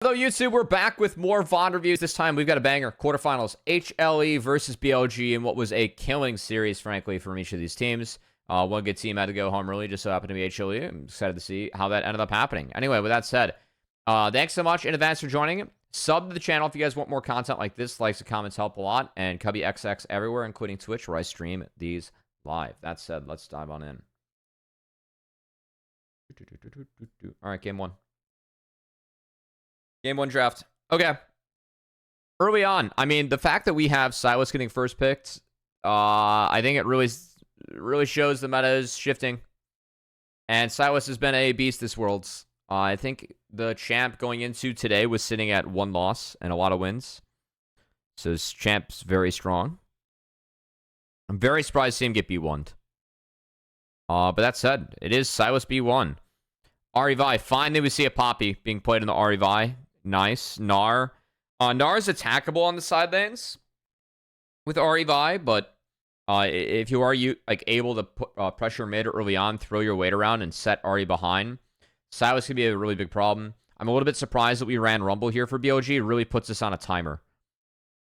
Hello, YouTube. We're back with more VoD reviews. This time, we've got a banger. Quarterfinals, HLE versus BLG in what was a killing series, frankly, from each of these teams. One good team had to go home early, just so happened to be HLE. I'm excited to see how that ended up happening. Anyway, with that said, thanks so much in advance for joining. Sub to the channel if you guys want more content like this. Likes and comments help a lot. And Cubby XX everywhere, including Twitch, where I stream these live. That said, let's dive on in. All right, game one. Game one draft. Okay. Early on, I mean, the fact that we have Silas getting first picked, I think it really shows the meta is shifting. And Silas has been a beast this Worlds. I think the champ going into today was sitting at 1 loss and a lot of wins. So this champ's very strong. I'm very surprised to see him get B1'd. But that said, it is Silas B1. Arivi, finally we see a Poppy being played in the Arivi. Nice. Gnar. Gnar is attackable on the side lanes with Arivi, but if you are able to put, pressure mid early on, throw your weight around, and set Ari behind, Silas could be a really big problem. I'm a little bit surprised that we ran Rumble here for BLG. It really puts us on a timer.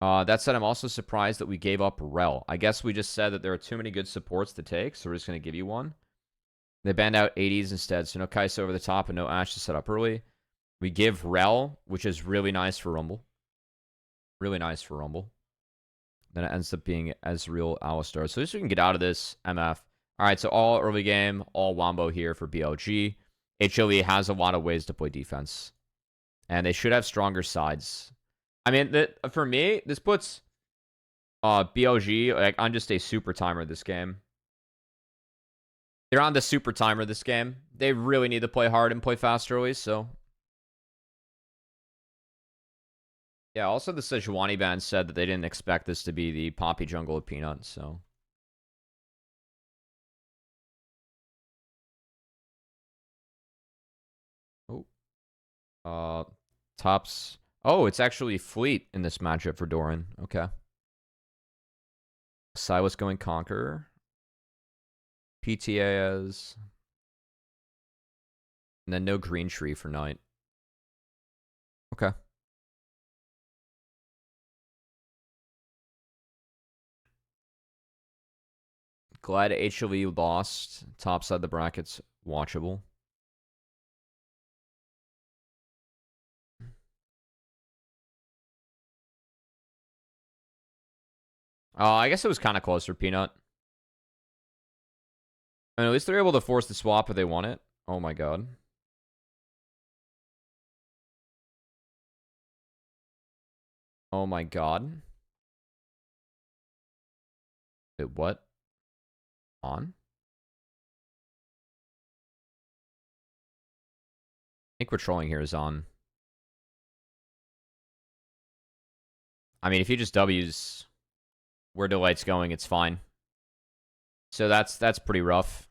That said, I'm also surprised that we gave up Rel. I guess we just said that there are too many good supports to take, so we're just going to give you one. They banned out 80s instead, so no Kai'Sa over the top and no Ashe to set up early. We give Rel, which is really nice for Rumble. Really nice for Rumble. Then it ends up being Ezreal Alistar. So at least we can get out of this MF. All right, so all early game, all Wombo here for BLG. HLE has a lot of ways to play defense. And they should have stronger sides. I mean, for me, this puts BLG like on just a super timer this game. They're on the super timer this game. They really need to play hard and play fast early, so... Yeah, also the Sejuani band said that they didn't expect this to be the Poppy jungle of Peanut, so... Oh. Tops... Oh, it's actually Fleet in this matchup for Doran. Okay. Silas going Conqueror. PTA as... And then no Green Tree for Knight. Okay. Glad HLE lost. Top side of the bracket's watchable. I guess it was kind of close for Peanut. I mean, at least they're able to force the swap if they want it. Oh my god. Oh my god. Wait, what? On? I think we're trolling here is on. I mean, if he just W's where Delight's going, it's fine. So that's pretty rough.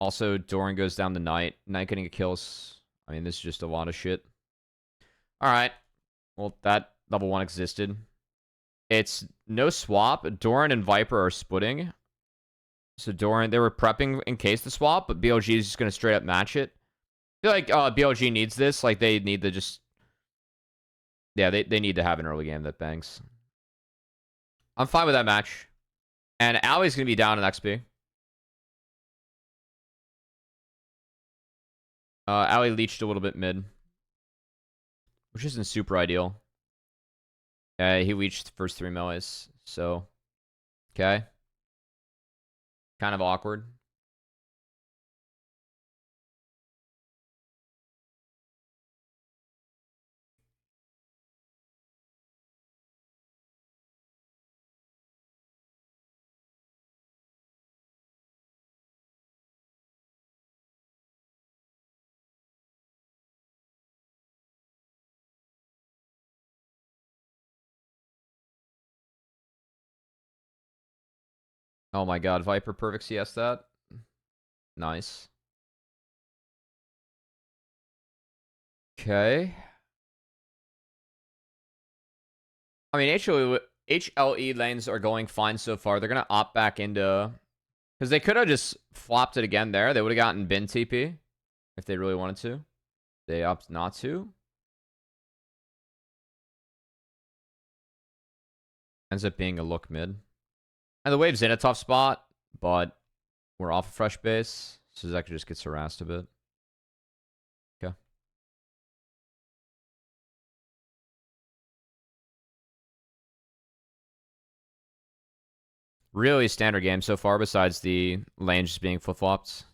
Also, Doran goes down the Knight. Knight getting a kill. I mean, this is just a lot of shit. Alright. Well, that level 1 existed. It's no swap. Doran and Viper are splitting. So Doran, they were prepping in case the swap, but BLG is just going to straight up match it. I feel like BLG needs this. Like, they need to just... Yeah, they need to have an early game that bangs. I'm fine with that match. And Ali's going to be down in XP. Ali leached a little bit mid. Which isn't super ideal. He leached the first 3 melees. So, okay. Kind of awkward. Oh my god, Viper perfect CS that. Nice. Okay. I mean, HLE lanes are going fine so far. They're going to opt back into... Because they could have just flopped it again there. They would have gotten bin TP. if they really wanted to. They opt not to. Ends up being a look mid. And the wave's in a tough spot, but we're off a fresh base. So Zeka just gets harassed a bit. Okay. Really standard game so far, besides the lane just being flip-flopped.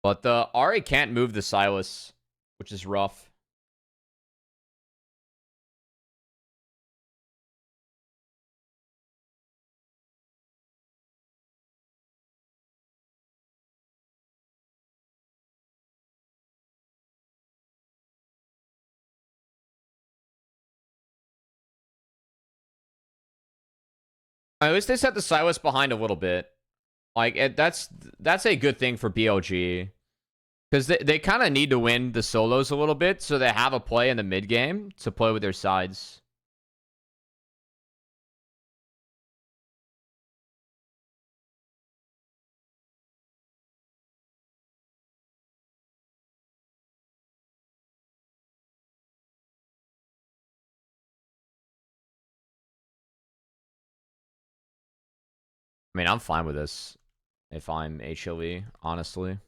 But the Ari can't move the Silas, which is rough. At least they set the Silas behind a little bit. Like, that's a good thing for BLG. Because they kind of need to win the solos a little bit, so they have a play in the mid game to play with their sides. I mean, I'm fine with this if I'm HLE, honestly.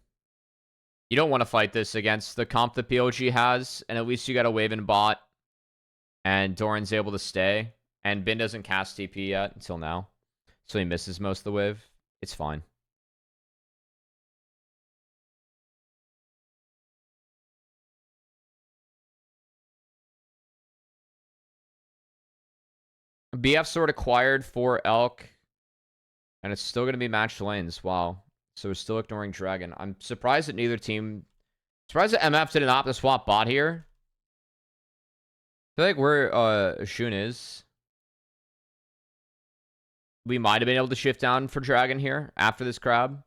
You don't want to fight this against the comp that BLG has, and at least you got a wave in bot, and Doran's able to stay, and Bin doesn't cast TP yet until now, so he misses most of the wave. It's fine. BF sword acquired for Elk, and it's still going to be matched lanes. Wow. So we're still ignoring Dragon. I'm surprised that neither team... Surprised that MF didn't opt to swap bot here. I feel like where Shun is, we might have been able to shift down for Dragon here after this crab.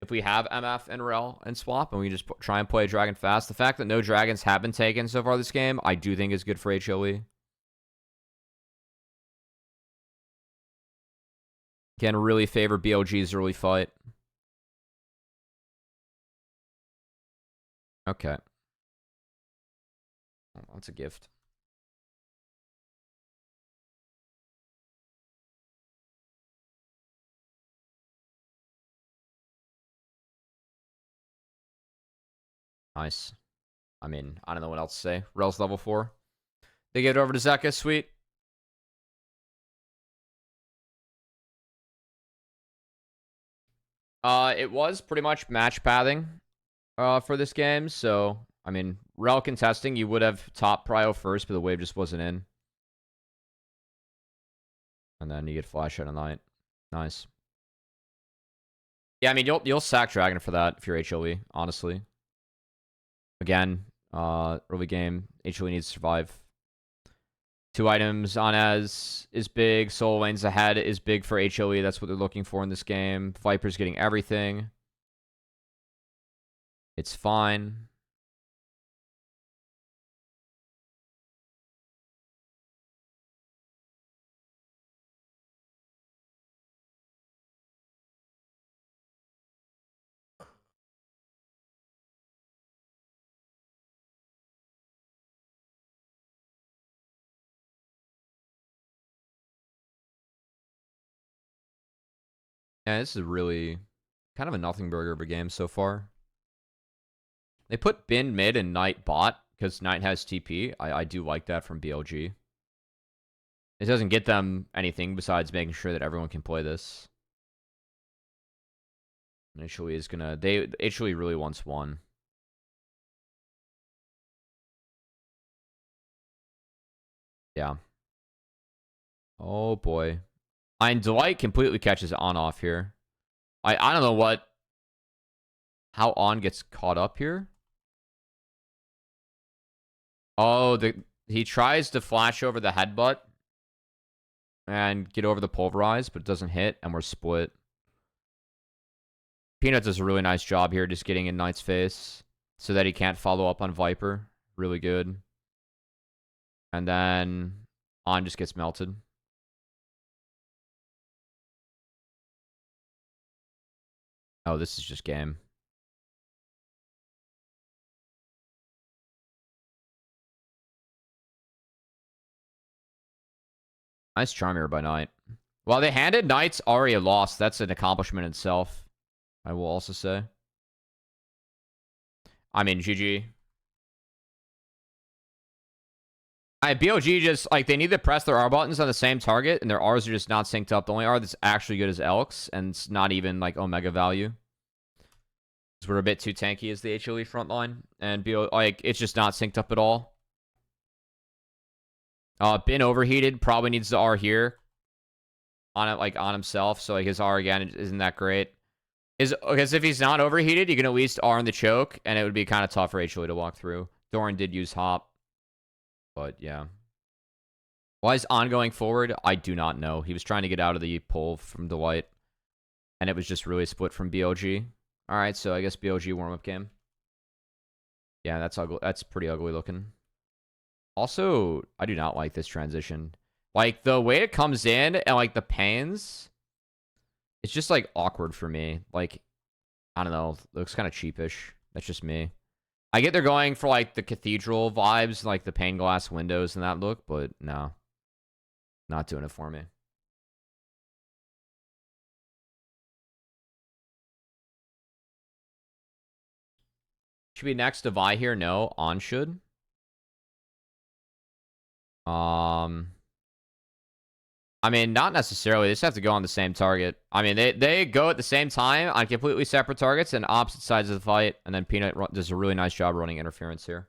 If we have MF and Rel and swap, and we just try and play Dragon fast. The fact that no Dragons have been taken so far this game, I do think is good for HLE. Can really favor BLG's early fight. Okay. Oh, that's a gift. Nice. I mean, I don't know what else to say. Rel's level 4. They get it over to Zeka. Sweet. It was pretty much match pathing for this game. So, I mean, Rel contesting, you would have top prio first, but the wave just wasn't in. And then you get flash out of night. Nice. Yeah, I mean, you'll sack Dragon for that if you're HLE, honestly. Again, early game, HLE needs to survive. 2 items on Ez is big. Soul lanes ahead is big for HLE. That's what they're looking for in this game. Viper's getting everything. It's fine. Yeah, this is really kind of a nothing burger of a game so far. They put Bin mid and Knight bot because Knight has TP. I do like that from BLG. It doesn't get them anything besides making sure that everyone can play this. Initially is gonna... They HLE really wants one. Yeah. Oh boy. And Dwight completely catches on-off here. I don't know what... How On gets caught up here. Oh, he tries to flash over the headbutt and get over the pulverize, but it doesn't hit, and we're split. Peanut does a really nice job here just getting in Knight's face so that he can't follow up on Viper. Really good. And then On just gets melted. Oh, this is just game. Nice charm here by Knight. Well, they handed Knight's Ari a loss. That's an accomplishment in itself, I will also say. I mean, GG. BLG just, like, they need to press their R buttons on the same target, and their Rs are just not synced up. The only R that's actually good is Elks, and it's not even, like, Omega value. Because we're a bit too tanky as the HLE front line. And, like, it's just not synced up at all. Bin overheated, probably needs the R here. On it, like, on himself, so, like, his R, again, isn't that great. Because if he's not overheated, you can at least R in the choke, and it would be kind of tough for HLE to walk through. Doran did use Hop. But, yeah. Why is On going forward? I do not know. He was trying to get out of the pull from Dwight. And it was just really split from BLG. Alright, so I guess BLG warm-up game. Yeah, that's ugly. That's pretty ugly looking. Also, I do not like this transition. Like, the way it comes in and, like, the pains, it's just, like, awkward for me. Like, I don't know. It looks kind of cheapish. That's just me. I get they're going for, like, the cathedral vibes, like the pane glass windows and that look, but no. Not doing it for me. Should be next to Vi here? No. On should. I mean, not necessarily. They just have to go on the same target. I mean, they go at the same time on completely separate targets and opposite sides of the fight. And then Peanut does a really nice job running interference here.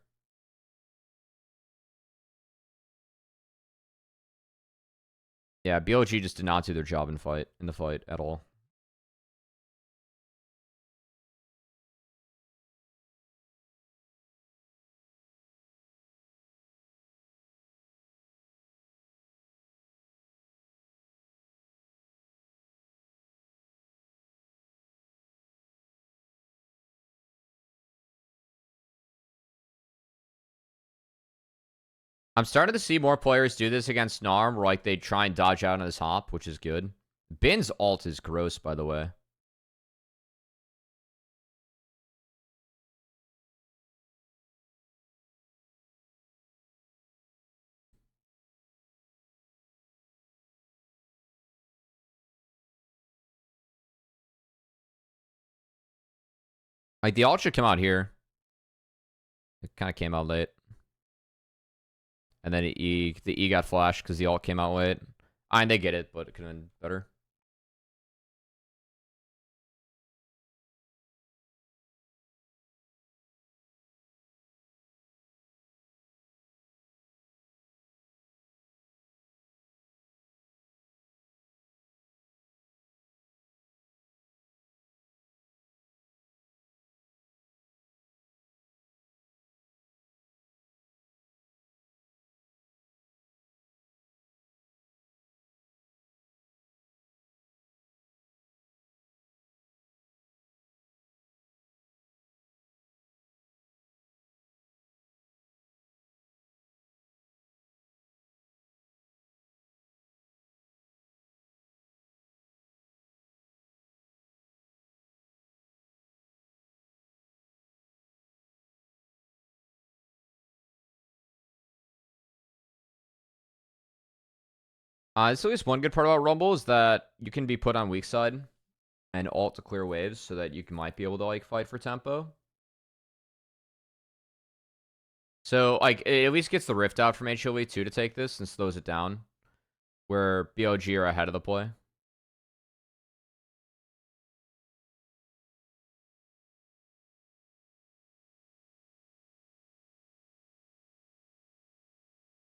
Yeah, BLG just did not do their job in the fight at all. I'm starting to see more players do this against Narm, where like they try and dodge out on his hop, which is good. Bin's ult is gross, by the way. Like, the ult should come out here. It kind of came out late. And then the E got flashed because the ult came out late. And they get it, but it could have been better. So at least one good part about Rumble is that you can be put on weak side and ult to clear waves so that you might be able to like fight for tempo. So like it at least gets the rift out from HLE 2 to take this and slows it down. Where BLG are ahead of the play.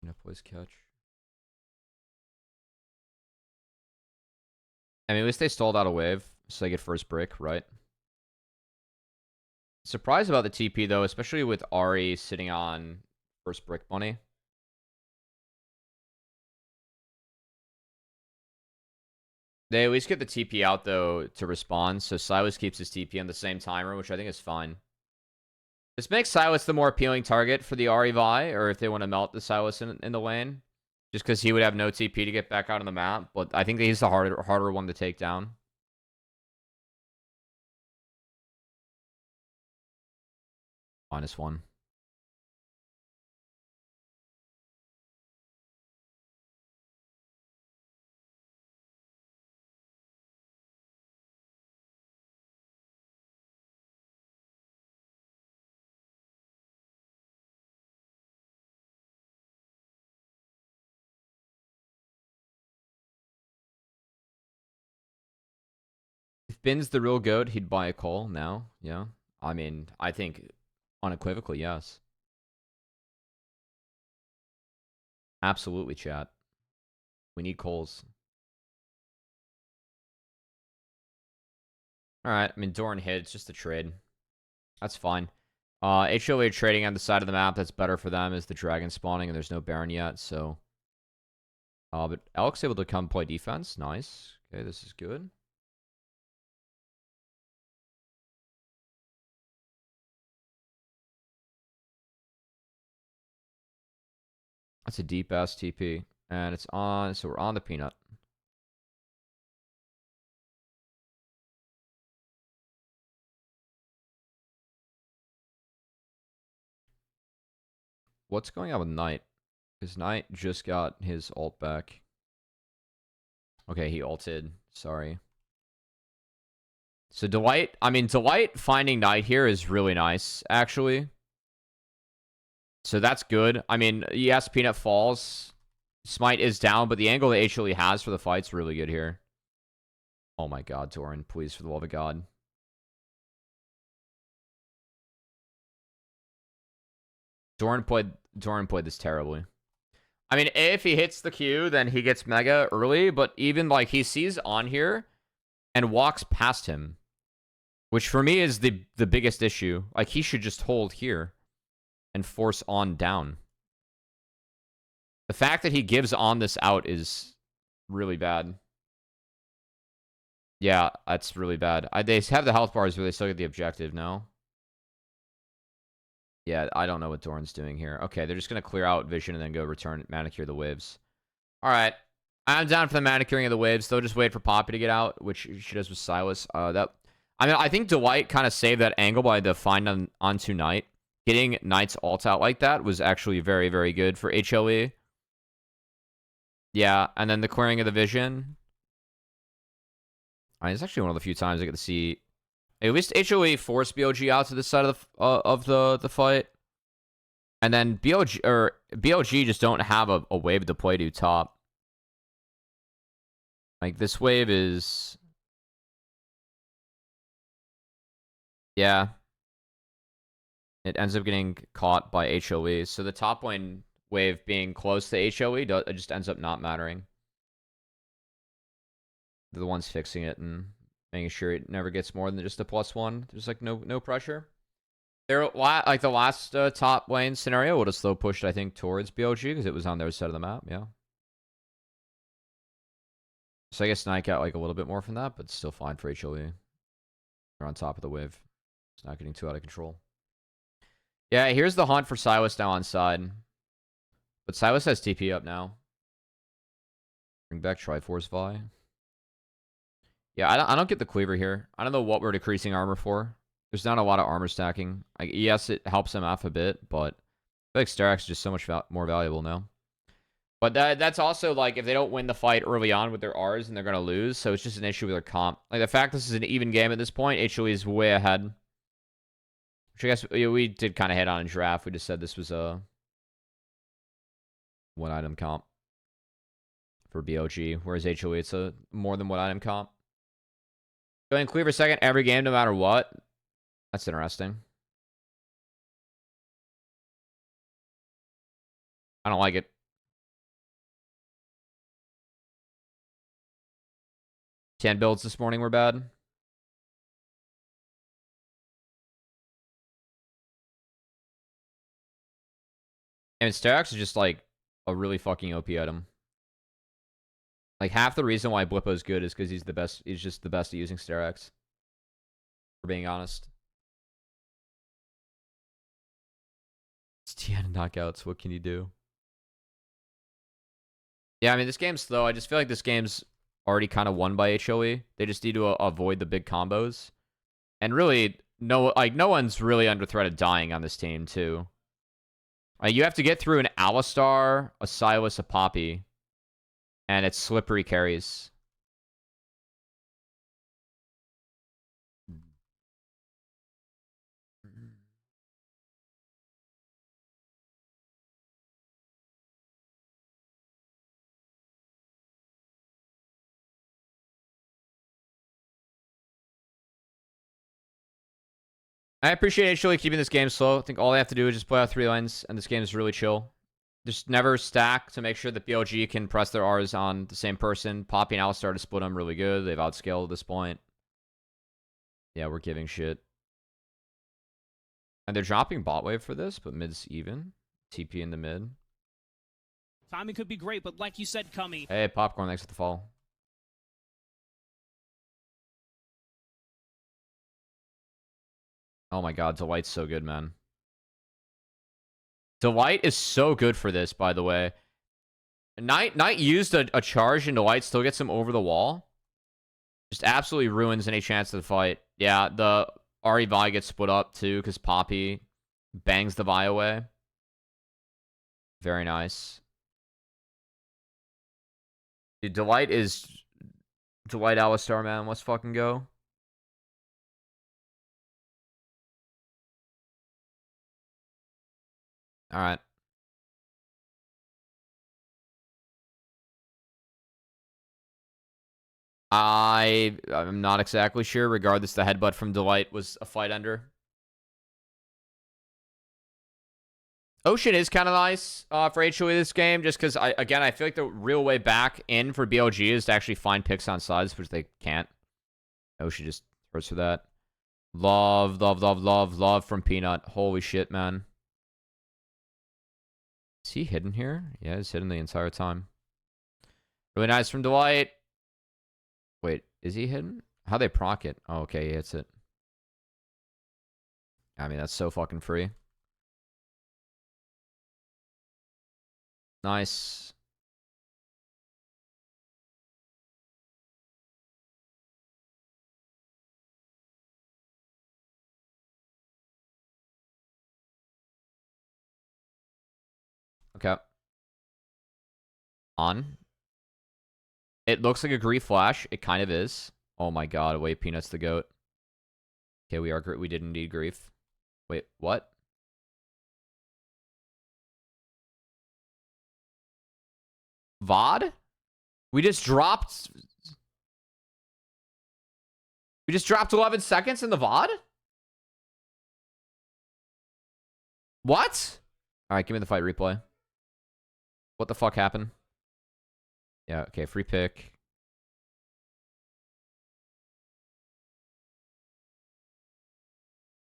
No plays catch. I mean, at least they stalled out a wave, so they get first brick, right? Surprised about the TP, though, especially with Ari sitting on first brick money. They at least get the TP out, though, to respond, so Silas keeps his TP on the same timer, which I think is fine. This makes Silas the more appealing target for the Ari Vi, or if they want to melt the Silas in the lane. Just because he would have no TP to get back out on the map, but I think he's the harder one to take down. -1. If Bin's the real goat, he'd buy a call now. Yeah. I mean, I think unequivocally, yes. Absolutely, chat. We need calls. Alright, I mean, Doran hit. It's just a trade. That's fine. HLE trading on the side of the map that's better for them is the dragon spawning, and there's no Baron yet, so... but Alex able to come play defense. Nice. Okay, this is good. That's a deep-ass TP. And it's on, so we're on the peanut. What's going on with Knight? Because Knight just got his ult back. Okay, he ulted. Sorry. So Dwight, I mean, Dwight finding Knight here is really nice, actually. So that's good. I mean, yes, Peanut falls. Smite is down, but the angle that HLE has for the fight's really good here. Oh my god, Doran, please, for the love of God. Doran played this terribly. I mean, if he hits the Q, then he gets mega early, but even, like, he sees on here and walks past him, which for me is the biggest issue. Like, he should just hold here and force on down. The fact that he gives on this out is really bad. Yeah, that's really bad. They have the health bars, but they still get the objective, no? Yeah, I don't know what Doran's doing here. Okay, they're just going to clear out Vision and then go return manicure the waves. All right. I'm down for the manicuring of the waves. They'll just wait for Poppy to get out, which she does with Silas. I mean, I think Dwight kind of saved that angle by the find onto Knight. Getting Knight's ult out like that was actually very, very good for HLE. Yeah, and then the clearing of the Vision. I mean, it's actually one of the few times I get to see at least HLE force BLG out to the side of the fight. And then BLG just don't have a wave to play to top. Like, this wave is... Yeah. It ends up getting caught by HLE. So the top lane wave being close to HLE, it just ends up not mattering. They're the ones fixing it and making sure it never gets more than just a +1. There's, like, no pressure. They're, like, the last top lane scenario would have slow pushed, I think, towards BLG because it was on their side of the map, yeah. So I guess Knight got, like, a little bit more from that, but still fine for HLE. They're on top of the wave. It's not getting too out of control. Yeah, here's the hunt for Silas now on side. But Silas has TP up now. Bring back Triforce Vi. Yeah, I don't get the Cleaver here. I don't know what we're decreasing armor for. There's not a lot of armor stacking. Yes, it helps him off a bit, but I feel like Sterak's is just so much more valuable now. But that's also, like, if they don't win the fight early on with their Rs, and they're going to lose, so it's just an issue with their comp. Like, the fact this is an even game at this point, HLE is way ahead. Which I guess we did kind of hit on in draft. We just said this was a one-item comp for BLG, whereas HLE, it's a more than one-item comp. Going Cleaver second every game, no matter what. That's interesting. I don't like it. Ten builds this morning were bad. And Sterak's is just, like, a really fucking OP item. Like, half the reason why Blippo's good is because he's the best. He's just the best at using Sterak's. For being honest. It's TN knockouts. What can you do? Yeah, I mean, this game's slow. I just feel like this game's already kind of won by HLE. They just need to avoid the big combos. And really, no one's really under threat of dying on this team too. You have to get through an Alistar, a Sylas, a Poppy, and it's slippery carries. I appreciate HLE keeping this game slow. I think all they have to do is just play out 3 lanes, and this game is really chill. Just never stack to make sure that BLG can press their R's on the same person. Poppy and Alistar to split them really good. They've outscaled at this point. Yeah, we're giving shit. And they're dropping bot wave for this, but mid's even. TP in the mid. Timing could be great, but like you said, Cummy. Hey, Popcorn, thanks for the follow. Oh my god, Delight's so good, man. Delight is so good for this, by the way. Knight used a charge, and Delight still gets him over the wall. Just absolutely ruins any chance of the fight. Yeah, the Ahri Vi gets split up, too, because Poppy bangs the Vi away. Very nice. Dude, Delight Alistar, man. Let's fucking go. All right. I'm not exactly sure. Regardless, the headbutt from Delight was a fight under. Ocean is kind of nice for HLE this game, just because, again, I feel like the real way back in for BLG is to actually find picks on sides, which they can't. Ocean just hurts for that. Love from Peanut. Holy shit, man. Is he hidden here? Yeah, he's hidden the entire time. Really nice from Delight. Wait, is he hidden? How they proc it? Oh, okay, he hits it. I mean, that's so fucking free. Nice. Okay. On. It looks like a Grief Flash. It kind of is. Oh my god, wait, Peanut's the GOAT. Okay, we did indeed Grief. Wait, what? VoD? We just dropped 11 seconds in the VoD? What? Alright, give me the fight replay. What the fuck happened? Yeah, okay, free pick.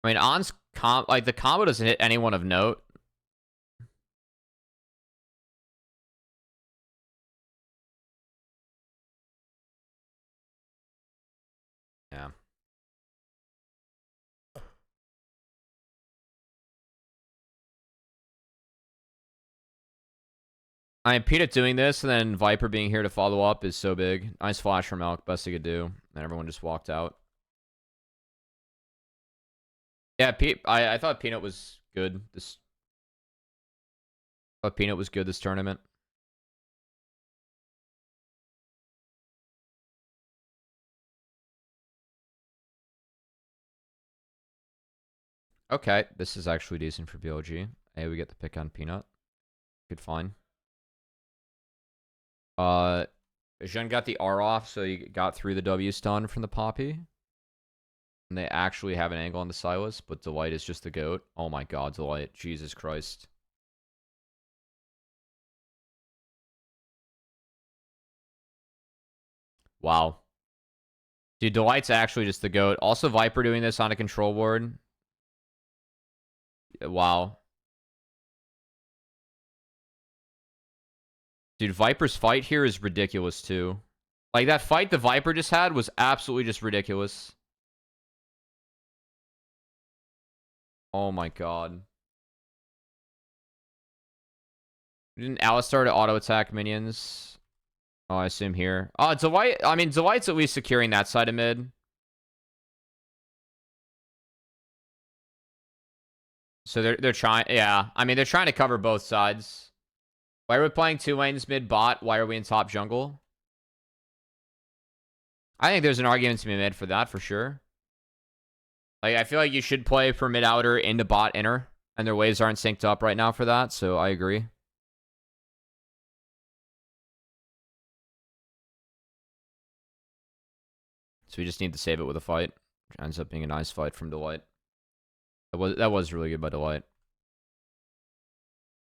I mean, On's the combo doesn't hit anyone of note. Yeah. I mean, Peanut doing this and then Viper being here to follow up is so big. Nice flash from Elk. Best he could do. And everyone just walked out. Yeah, I thought Peanut was good. I thought Peanut was good this tournament. Okay, this is actually decent for BLG. Hey, we get the pick on Peanut. Good find. Jean got the R off, so he got through the W stun from the Poppy. And they actually have an angle on the Sylas, but Delight is just the GOAT. Oh my god, Delight. Jesus Christ. Wow. Dude, Delight's actually just the GOAT. Also, Viper doing this on a control board. Wow. Dude, Viper's fight here is ridiculous, too. Like, that fight the Viper just had was absolutely just ridiculous. Oh my god. Didn't Alistar to auto-attack minions? Oh, I assume here. Oh, Delight. I mean, Delight's at least securing that side of mid. So they're trying, yeah. I mean, they're trying to cover both sides. Why are we playing 2 lanes mid bot? Why are we in top jungle? I think there's an argument to be made for that, for sure. Like, I feel like you should play for mid outer into bot inner, and their waves aren't synced up right now for that, so I agree. So we just need to save it with a fight, which ends up being a nice fight from Delight. That was really good by Delight.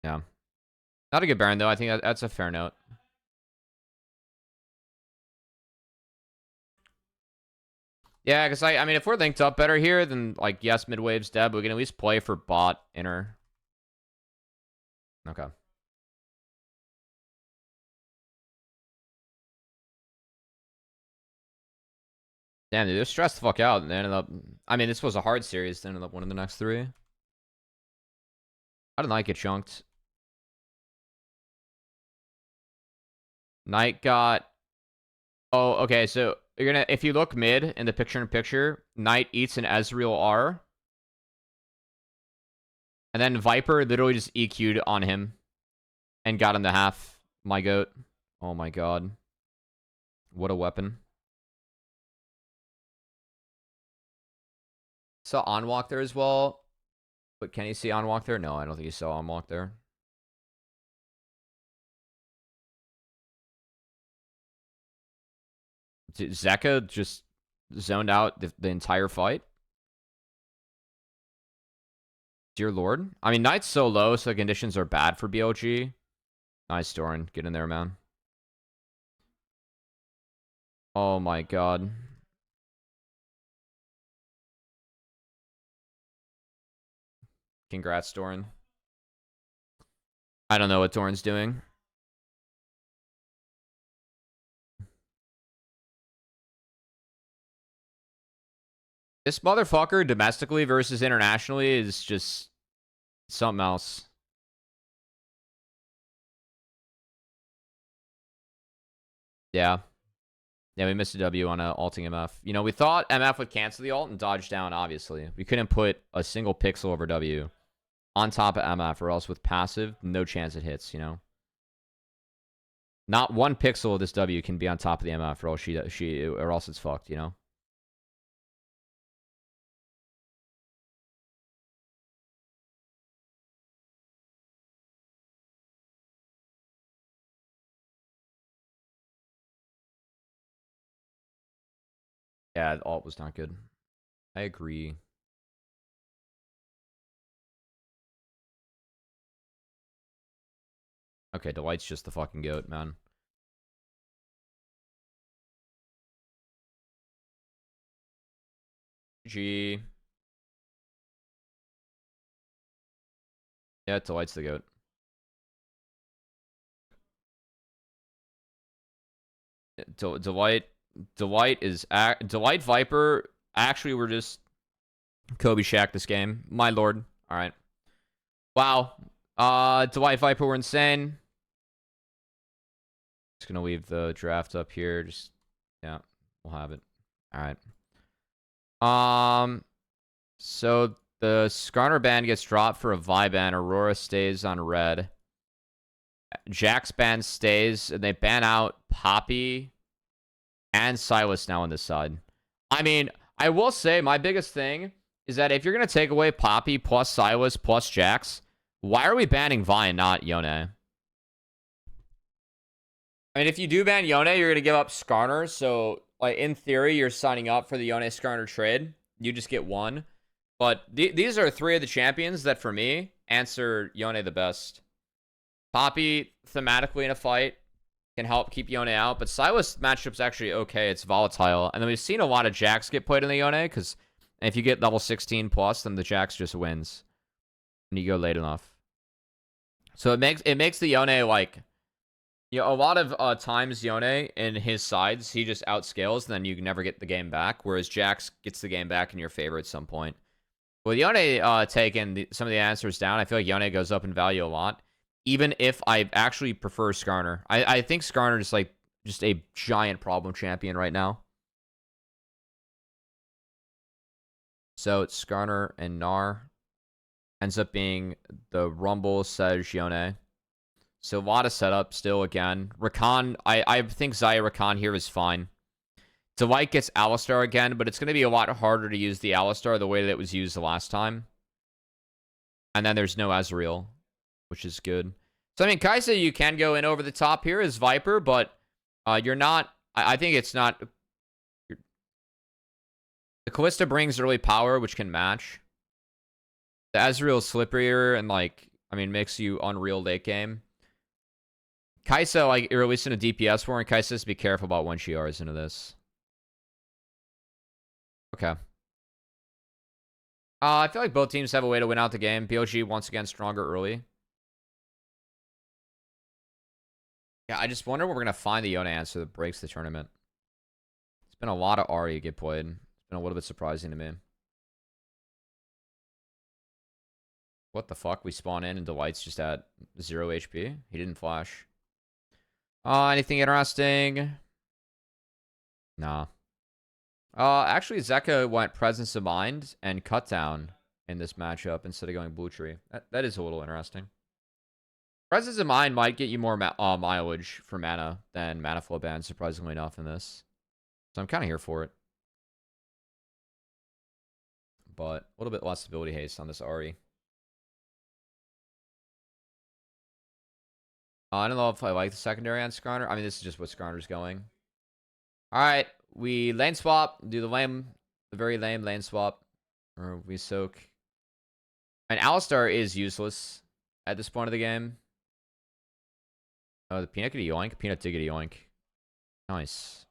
Yeah. Not a good Baron, though. I think that's a fair note. Yeah, because I mean, if we're linked up better here, then, like, yes, mid wave's dead, but we can at least play for bot inner. Okay. Damn, dude, they're stressed the fuck out, and they ended up... I mean, this was a hard series. They ended up winning the next 3. How did Knight get chunked? Knight got... Oh, okay, so you're gonna... If you look mid in the picture-in-picture, Knight eats an Ezreal R. And then Viper literally just EQ'd on him. And got him to half. My goat. Oh my god. What a weapon. Saw Onwalk there as well. But can you see Onwalk there? No, I don't think you saw Onwalk there. Zeka just zoned out the entire fight. Dear Lord. I mean, Knight's so low, so the conditions are bad for BLG. Nice, Doran. Get in there, man. Oh my god. Congrats, Doran. I don't know what Doran's doing. This motherfucker, domestically versus internationally, is just something else. Yeah. Yeah, we missed a W on ulting MF. You know, we thought MF would cancel the ult and dodge down, obviously. We couldn't put a single pixel over W on top of MF, or else with passive, no chance it hits, you know? Not one pixel of this W can be on top of the MF, or else it's fucked, you know? Yeah, the ult was not good. I agree. Okay, Delight's just the fucking goat, man. G. Yeah, Delight's the goat. Delight Viper. Actually, we're just Cubby Shack this game. My lord. All right. Wow. Delight Viper, we're insane. Just gonna leave the draft up here. Just yeah, we'll have it. All right. So the Skarner ban gets dropped for a Vi ban. Aurora stays on red. Jax ban stays, and they ban out Poppy and Silas now on this side. I mean, I will say my biggest thing is that if you're going to take away Poppy plus Silas plus Jax, why are we banning Vi and not Yone? I mean, if you do ban Yone, you're going to give up Skarner. So, like, in theory, you're signing up for the Yone Skarner trade. You just get one. But these are 3 of the champions that, for me, answer Yone the best. Poppy, thematically in a fight, can help keep Yone out. But Silas matchup's actually okay. It's volatile. And then we've seen a lot of Jax get played in the Yone, because if you get level 16 plus, then the Jax just wins. And you go late enough. So it makes the Yone, like... You know, a lot of times Yone in his sides, he just outscales, and then you never get the game back. Whereas Jax gets the game back in your favor at some point. With Yone taking some of the answers down, I feel like Yone goes up in value a lot. Even if I actually prefer Skarner. I think Skarner is like just a giant problem champion right now. So it's Skarner and Gnar. ends up being the Rumble, Sej, Yone. So a lot of setup still again. Rakan, I think Xayah Rakan here is fine. Delight gets Alistar again, but it's going to be a lot harder to use the Alistar the way that it was used the last time. And then there's no Azrael, which is good. So, I mean, Kaisa, you can go in over the top here as Viper, but you're not... I think it's not... The Kalista brings early power, which can match. The Azrael's slipperier and, like, I mean, makes you unreal late game. Kaisa, like, you're releasing a DPS war, and Kaisa has to be careful about when she R's into this. Okay. I feel like both teams have a way to win out the game. BLG, once again, stronger early. Yeah, I just wonder when we're going to find the Yone answer that breaks the tournament. It's been a lot of Ahri get played. It's been a little bit surprising to me. What the fuck? We spawn in and Delight's just at 0 HP? He didn't flash. Anything interesting? Nah. Actually, Zeka went Presence of Mind and Cut Down in this matchup instead of going Blue Tree. That is a little interesting. Presence of Mind might get you more mileage for mana than Mana Flow Band, surprisingly enough, in this. So I'm kind of here for it. But a little bit less ability haste on this Ahri. I don't know if I like the secondary on Skarner. I mean, this is just what Skarner's going. Alright, we lane swap. Do the very lame lane swap. Or we soak. And Alistar is useless at this point of the game. Oh, the Peanut get a yoink. Peanut did get a yoink. Nice.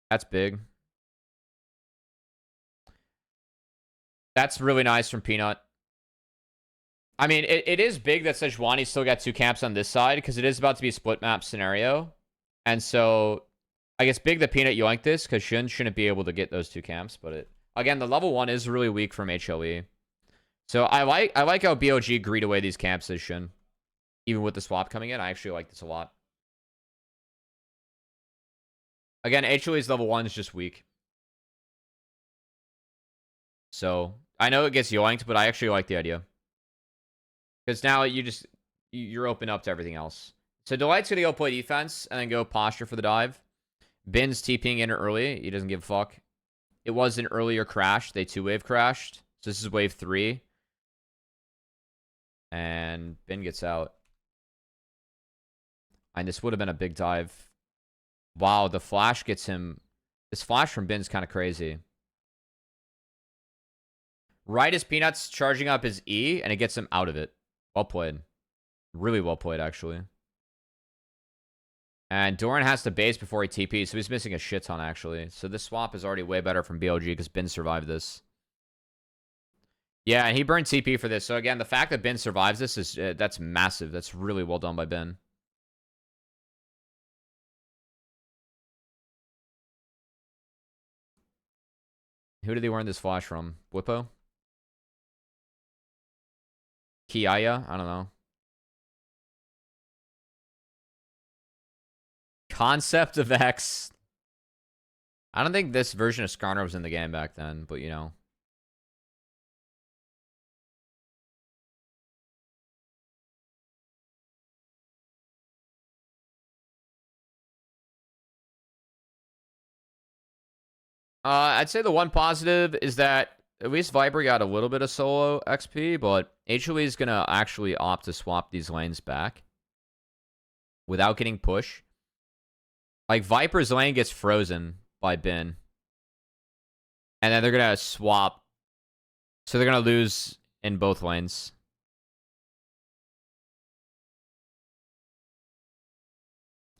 That's big. That's really nice from Peanut. I mean, it is big that Sejuani still got 2 camps on this side, because it is about to be a split map scenario. And so, I guess big that Peanut yoinked this, because Shin shouldn't be able to get those 2 camps. But again, the level 1 is really weak from HLE. So I like how BLG greed away these camps as Shin. Even with the swap coming in, I actually like this a lot. Again, HLE's level 1 is just weak. So, I know it gets yoinked, but I actually like the idea. Because now you're open up to everything else. So Delight's going to go play defense and then go posture for the dive. Bin's TPing in early. He doesn't give a fuck. It was an earlier crash. They 2-wave crashed. So this is wave 3. And Bin gets out. And this would have been a big dive. Wow, the flash gets him. This flash from Bin's kind of crazy. Right as Peanut's charging up his E, and it gets him out of it. Well played. Really well played, actually. And Doran has to base before he TPs, so he's missing a shit ton, actually. So this swap is already way better from BLG because Bin survived this. Yeah, and he burned TP for this. So again, the fact that Bin survives this is that's massive. That's really well done by Bin. Who did he learn this flash from? Whippo? Kiaya? I don't know. Concept of X. I don't think this version of Skarner was in the game back then, but you know. I'd say the one positive is that at least Viper got a little bit of solo XP, but HLE is going to actually opt to swap these lanes back without getting push. Like, Viper's lane gets frozen by Bin. And then they're going to swap. So they're going to lose in both lanes.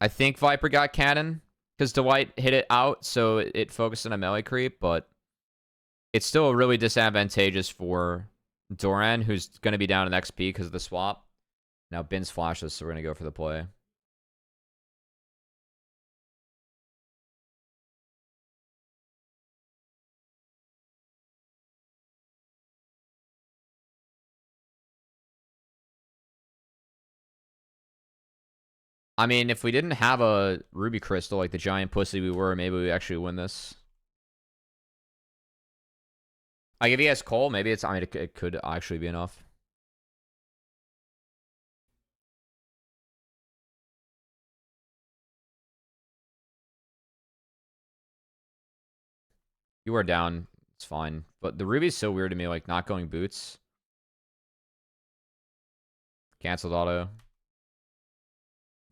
I think Viper got cannon because Delight hit it out, so it focused on a melee creep, but it's still really disadvantageous for Doran, who's going to be down in XP because of the swap. Now Bin's flashes, so we're going to go for the play. I mean, if we didn't have a Ruby Crystal like the giant pussy we were, maybe we actually win this. Like, if he has Cole, maybe it's... I mean, it could actually be enough. You are down. It's fine. But the Ruby's so weird to me, like, not going boots. Canceled auto.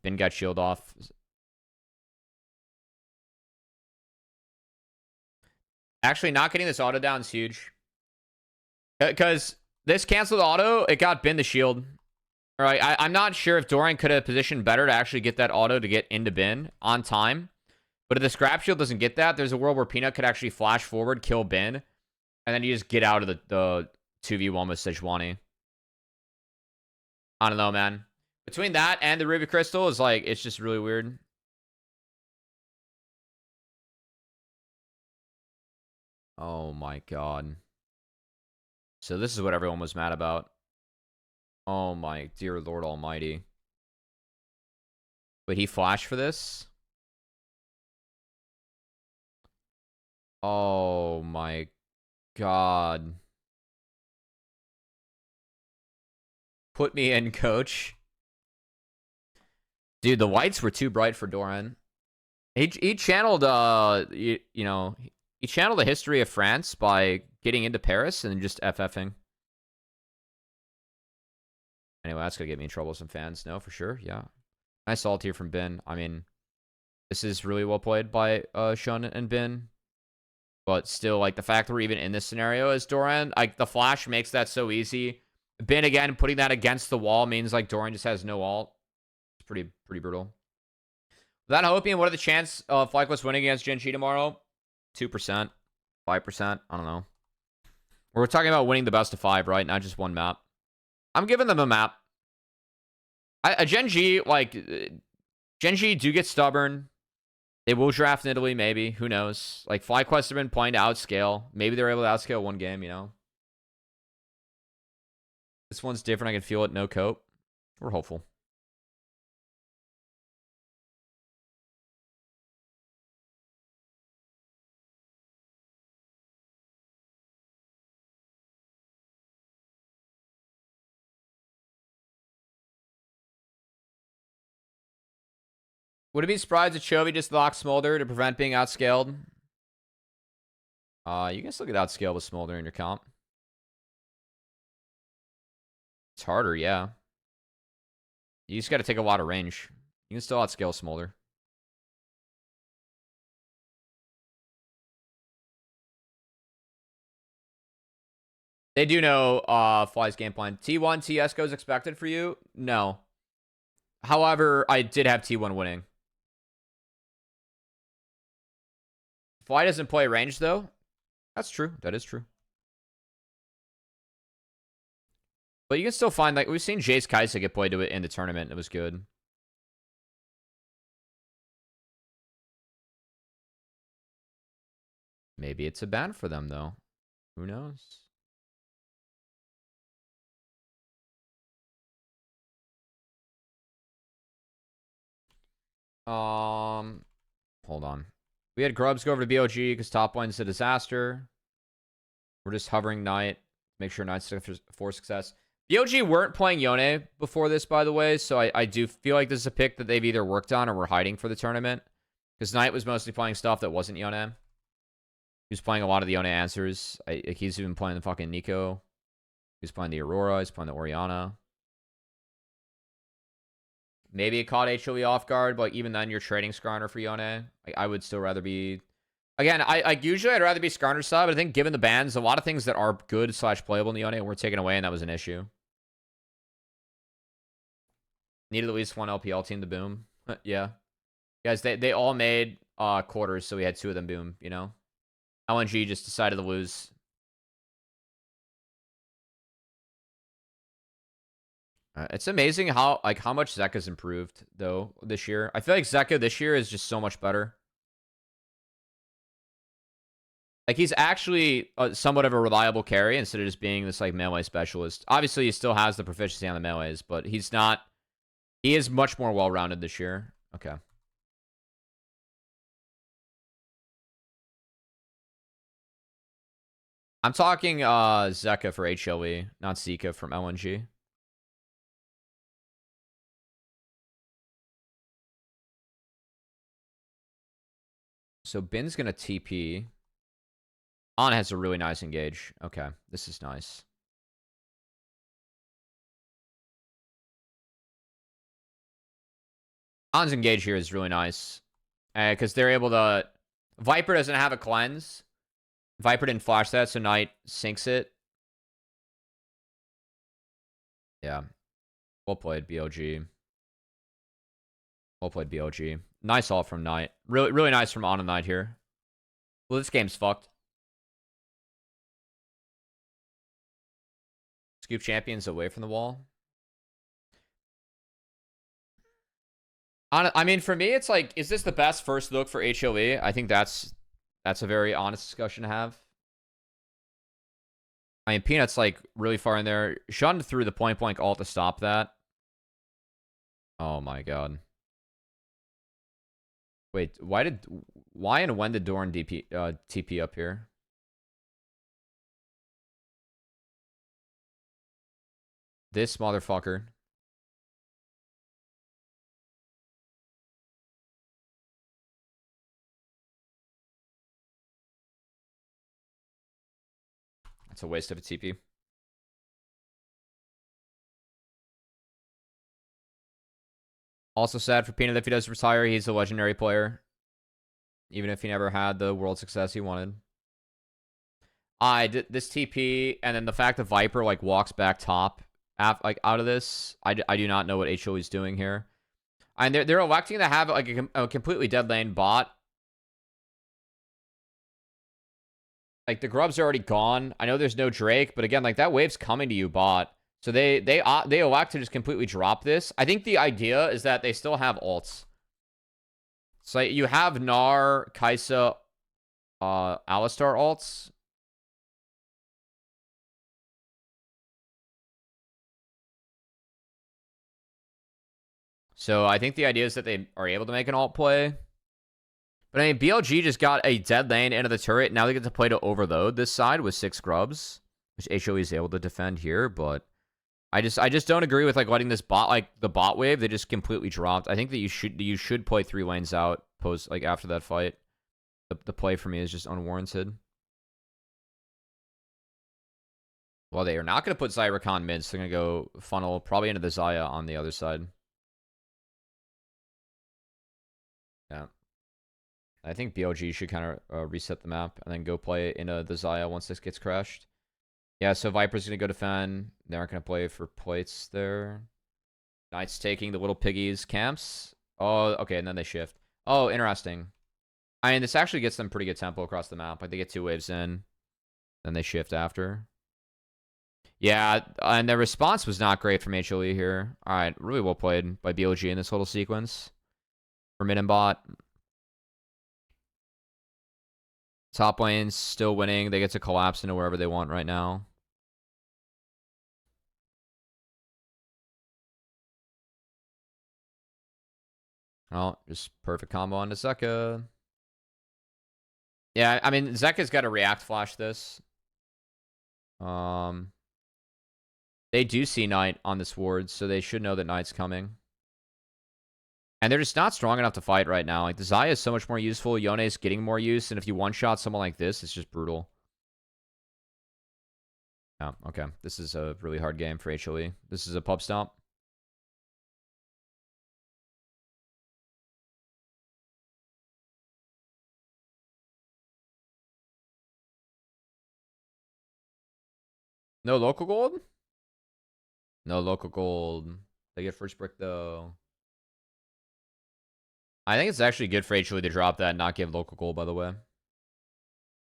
Ben got shield off. Actually, not getting this auto down is huge. Because this canceled auto, it got bin the shield. All right, I'm not sure if Dorian could have positioned better to actually get that auto to get into bin on time. But if the scrap shield doesn't get that, there's a world where Peanut could actually flash forward, kill bin, and then you just get out of the 2v1 with Sejuani. I don't know, man. Between that and the Ruby Crystal is like, it's just really weird. Oh my god. So this is what everyone was mad about. Oh my dear Lord Almighty. But he flashed for this? Oh my god. Put me in, coach. Dude, the whites were too bright for Doran. He channeled you know, he channeled the history of France by getting into Paris and just FFing. Anyway, that's gonna get me in trouble with some fans. No, for sure, yeah. Nice ult here from Bin. I mean, this is really well played by Shun and Bin. But still, like, the fact that we're even in this scenario as Doran, like, the flash makes that so easy. Bin, again, putting that against the wall means, like, Doran just has no ult. It's pretty brutal. Without hoping, what are the chances of FlyQuest winning against Gen G tomorrow? 2%. 5%? I don't know. We're talking about winning the best of 5, right? Not just one map. I'm giving them a map. Gen G, like, Gen G do get stubborn. They will draft in Italy, maybe. Who knows? Like, FlyQuest have been playing to outscale. Maybe they're able to outscale one game, you know? This one's different. I can feel it. No cope. We're hopeful. Would it be surprised if Chovy just locks Smolder to prevent being outscaled? You can still get outscaled with Smolder in your comp. It's harder, yeah. You just got to take a lot of range. You can still outscale Smolder. They do know Fly's game plan. T1 TS goes expected for you? No. However, I did have T1 winning. Fly doesn't play range, though. That's true. That is true. But you can still find, like, we've seen Jace Kaisa get played to it in the tournament. It was good. Maybe it's a ban for them, though. Who knows? Hold on. We had Grubs go over to BLG because top line's a disaster. We're just hovering Knight. Make sure Knight's for success. BLG weren't playing Yone before this, by the way, so I do feel like this is a pick that they've either worked on or were hiding for the tournament. Because Knight was mostly playing stuff that wasn't Yone. He was playing a lot of the Yone answers. He's even playing the fucking Nico. He's playing the Aurora. He's playing the Oriana. Maybe it caught HLE off guard, but even then, you're trading Skarner for Yone. I would still rather be... Again, usually I'd rather be Skarner's side, but I think given the bans, a lot of things that are good / playable in the Yone were taken away, and that was an issue. Needed at least one LPL team to boom. Yeah. Guys, they all made quarters, so we had 2 of them boom, you know? LNG just decided to lose. It's amazing how much Zeka's improved, though, this year. I feel like Zeka this year is just so much better. Like, he's actually somewhat of a reliable carry instead of just being this, like, melee specialist. Obviously, he still has the proficiency on the melees, but he's not... He is much more well-rounded this year. Okay. I'm talking Zeka for HLE, not Zeka from LNG. So Bin's gonna TP. On has a really nice engage. Okay, this is nice. On's engage here is really nice. Because they're able to... Viper doesn't have a cleanse. Viper didn't flash that, so Knight sinks it. Yeah. Well played, BLG. Well played, BLG. Nice ult from Knight. Really, really nice from On and Knight here. Well, this game's fucked. Scoop champions away from the wall. I mean, for me, it's like, is this the best first look for HLE? I think that's a very honest discussion to have. I mean, Peanut's like really far in there. Shun threw the point blank ult to stop that. Oh my god. Wait, why and when did Doran TP up here? This motherfucker. That's a waste of a TP. Also sad for Peanut if he does retire. He's a legendary player. Even if he never had the world success he wanted. I did this TP, and then the fact that Viper like walks back top like out of this, I do not know what HLE is doing here. And they're electing to have like a completely dead lane bot. Like the grub's already gone. I know there's no Drake, but again, like that wave's coming to you, bot. So they elect to just completely drop this. I think the idea is that they still have ults. So you have Gnar, Kai'Sa, Alistar ults. So I think the idea is that they are able to make an alt play. But I mean, BLG just got a dead lane into the turret. Now they get to play to overload this side with 6 grubs, which HLE is able to defend here. But I just don't agree with like letting this bot, like the bot wave, they just completely dropped. I think that you should play 3 lanes out post like after that fight. The play for me is just unwarranted. Well, they are not going to put Zyricon mid, so they're going to go funnel probably into the Xayah on the other side. Yeah. I think BLG should kind of reset the map and then go play into the Xayah once this gets crashed. Yeah, so Viper's going to go defend. They aren't going to play for plates there. Knight's taking the little piggies camps. Oh, okay, and then they shift. Oh, interesting. I mean, this actually gets them pretty good tempo across the map. Like, they get 2 waves in. Then they shift after. Yeah, and the response was not great from HLE here. All right, really well played by BLG in this little sequence. For mid and bot. Top lane's still winning. They get to collapse into wherever they want right now. Oh, just perfect combo onto Zeka. Yeah, I mean, Zeka's got to react flash this. They do see Knight on this ward, so they should know that Knight's coming. And they're just not strong enough to fight right now. Like, the Xayah is so much more useful. Yone's getting more use, and if you one-shot someone like this, it's just brutal. Oh, okay. This is a really hard game for HLE. This is a pub stomp. No local gold? No local gold. They get first brick, though. I think it's actually good for HLE to drop that and not give local gold, by the way.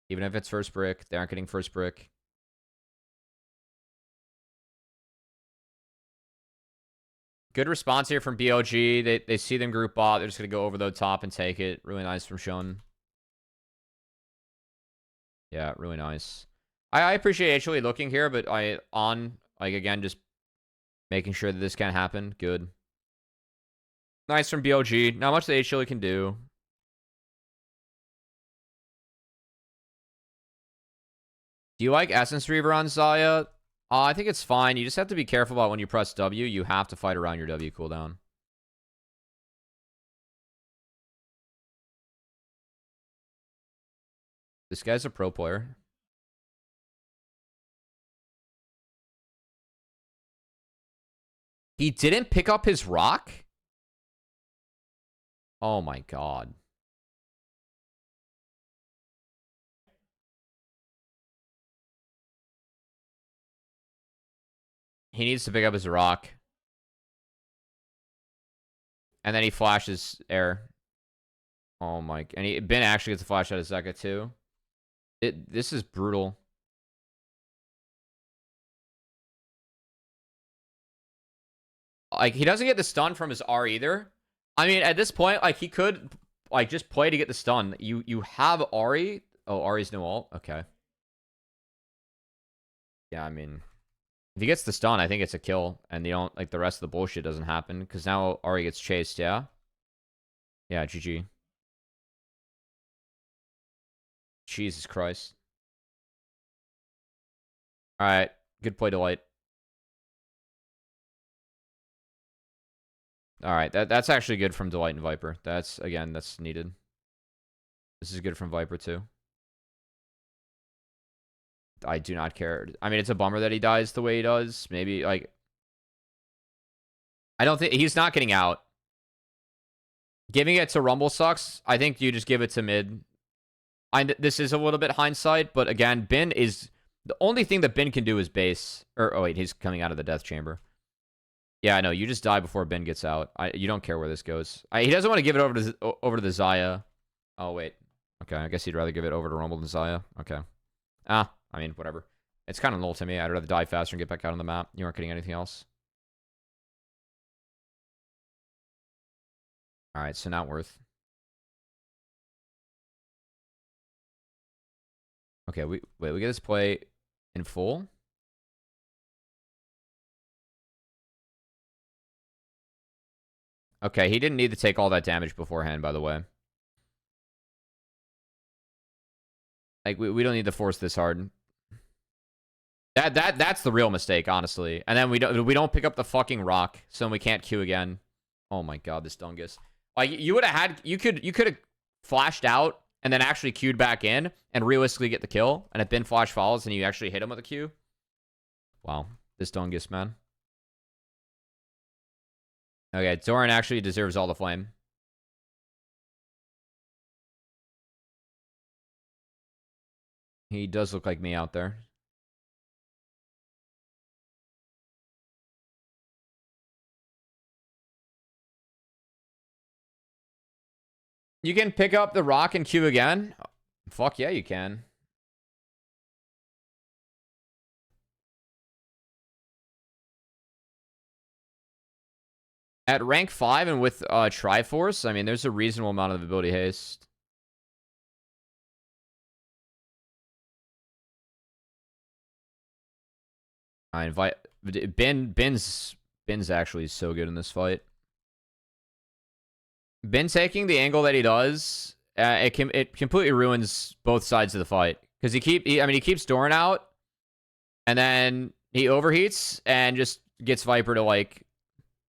Even if it's first brick, they aren't getting first brick. Good response here from BLG. They see them group bot. They're just going to go over the top and take it. Really nice from Shun. Yeah, really nice. I appreciate HLE looking here, but like, again, just making sure that this can't happen. Good. Nice from BLG. Not much that HLE can do. Do you like Essence Reaver on Xayah? I think it's fine. You just have to be careful about when you press W. You have to fight around your W cooldown. This guy's a pro player. He didn't pick up his rock? Oh my god. He needs to pick up his rock. And then he flashes air. Oh my... And Ben actually gets a flash out of Zeka too. This is brutal. Like, he doesn't get the stun from his R either. I mean, at this point, like, he could, like, just play to get the stun. You have Ari. Oh, Ari's no ult. Okay. Yeah, I mean, if he gets the stun, I think it's a kill. And you don't, like, the rest of the bullshit doesn't happen. Because now Ari gets chased, yeah? Yeah, GG. Jesus Christ. Alright. Good play, Delight. Alright, that's actually good from Delight and Viper. That's, again, that's needed. This is good from Viper, too. I do not care. I mean, it's a bummer that he dies the way he does. Maybe, like... I don't think... He's not getting out. Giving it to Rumble sucks. I think you just give it to mid. This is a little bit hindsight, but again, Ben is... The only thing that Ben can do is base. Or, oh wait, he's coming out of the death chamber. Yeah, I know. You just die before Ben gets out. You don't care where this goes. He doesn't want to give it over to the Xayah. Oh, wait. Okay, I guess he'd rather give it over to Rumble than Xayah. Okay. I mean, whatever. It's kind of null to me. I'd rather die faster and get back out on the map. You aren't getting anything else. Alright, so not worth. Okay, we get this play in full. Okay, he didn't need to take all that damage beforehand, by the way. Like, we don't need to force this hard. That's the real mistake, honestly. And then we don't pick up the fucking rock, so we can't Q again. Oh my god, this Dungus. Like, you would have had... You could have flashed out and then actually queued back in and realistically get the kill. And if Ben flash follows and you actually hit him with a Q. Wow. This Dungus, man. Okay, Doran actually deserves all the flame. He does look like me out there. You can pick up the rock and Q again? Fuck yeah, you can. At rank 5 and with Triforce, I mean, there's a reasonable amount of ability haste. I invite... Ben's actually so good in this fight. Ben taking the angle that he does, it completely ruins both sides of the fight. Because he keeps Doran out, and then he overheats and just gets Viper to, like,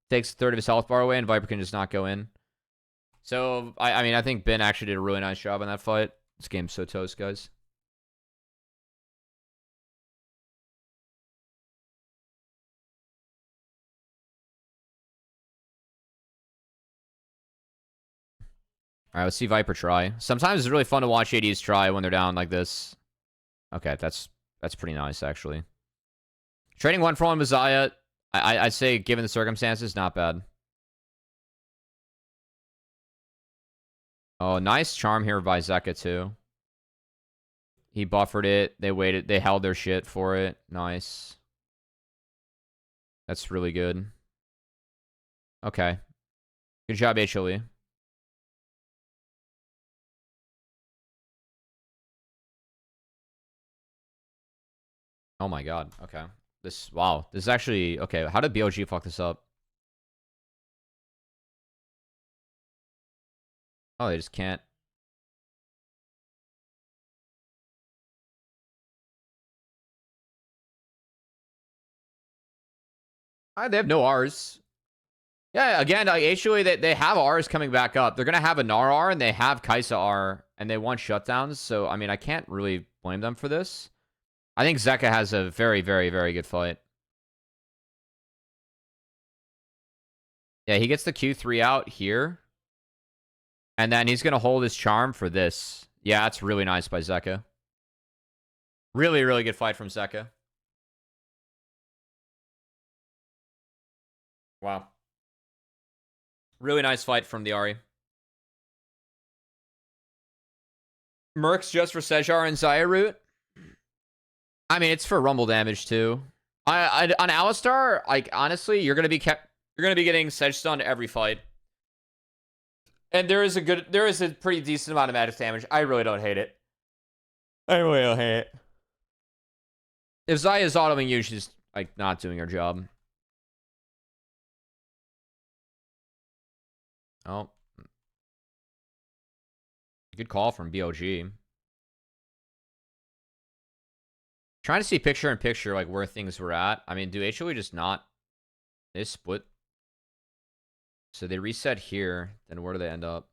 takes a third of his health bar away, and Viper can just not go in. So, I mean, I think Ben actually did a really nice job in that fight. This game's so toast, guys. Alright, let's see Viper try. Sometimes it's really fun to watch ADs try when they're down like this. Okay, that's pretty nice, actually. Trading 1-for-1 with Xayah, I'd say, given the circumstances, not bad. Oh, nice charm here by Zeka, too. He buffered it. They waited. They held their shit for it. Nice. That's really good. Okay. Good job, HLE. Oh my god. Okay. Wow. This is actually... Okay, how did BLG fuck this up? Oh, they just can't. They have no R's. Yeah, again, like HLE, they have R's coming back up. They're going to have a Gnar R, and they have Kaisa R, and they want shutdowns. So, I mean, I can't really blame them for this. I think Zeka has a very, very, very good fight. Yeah, he gets the Q3 out here. And then he's going to hold his charm for this. Yeah, that's really nice by Zeka. Really, really good fight from Zeka. Wow. Really nice fight from the Ahri. Mercs just for Sejar and Xayah route. I mean, it's for Rumble damage too. On Alistar, like honestly, you're gonna be getting Sedge stunned every fight. And there is a pretty decent amount of magic damage. I really don't hate it. I really don't hate it. If Xayah is autoing you, she's like not doing her job. Oh. Good call from BLG. Trying to see picture in picture like where things were at. I mean, do HLE just not? They split. So they reset here. Then where do they end up?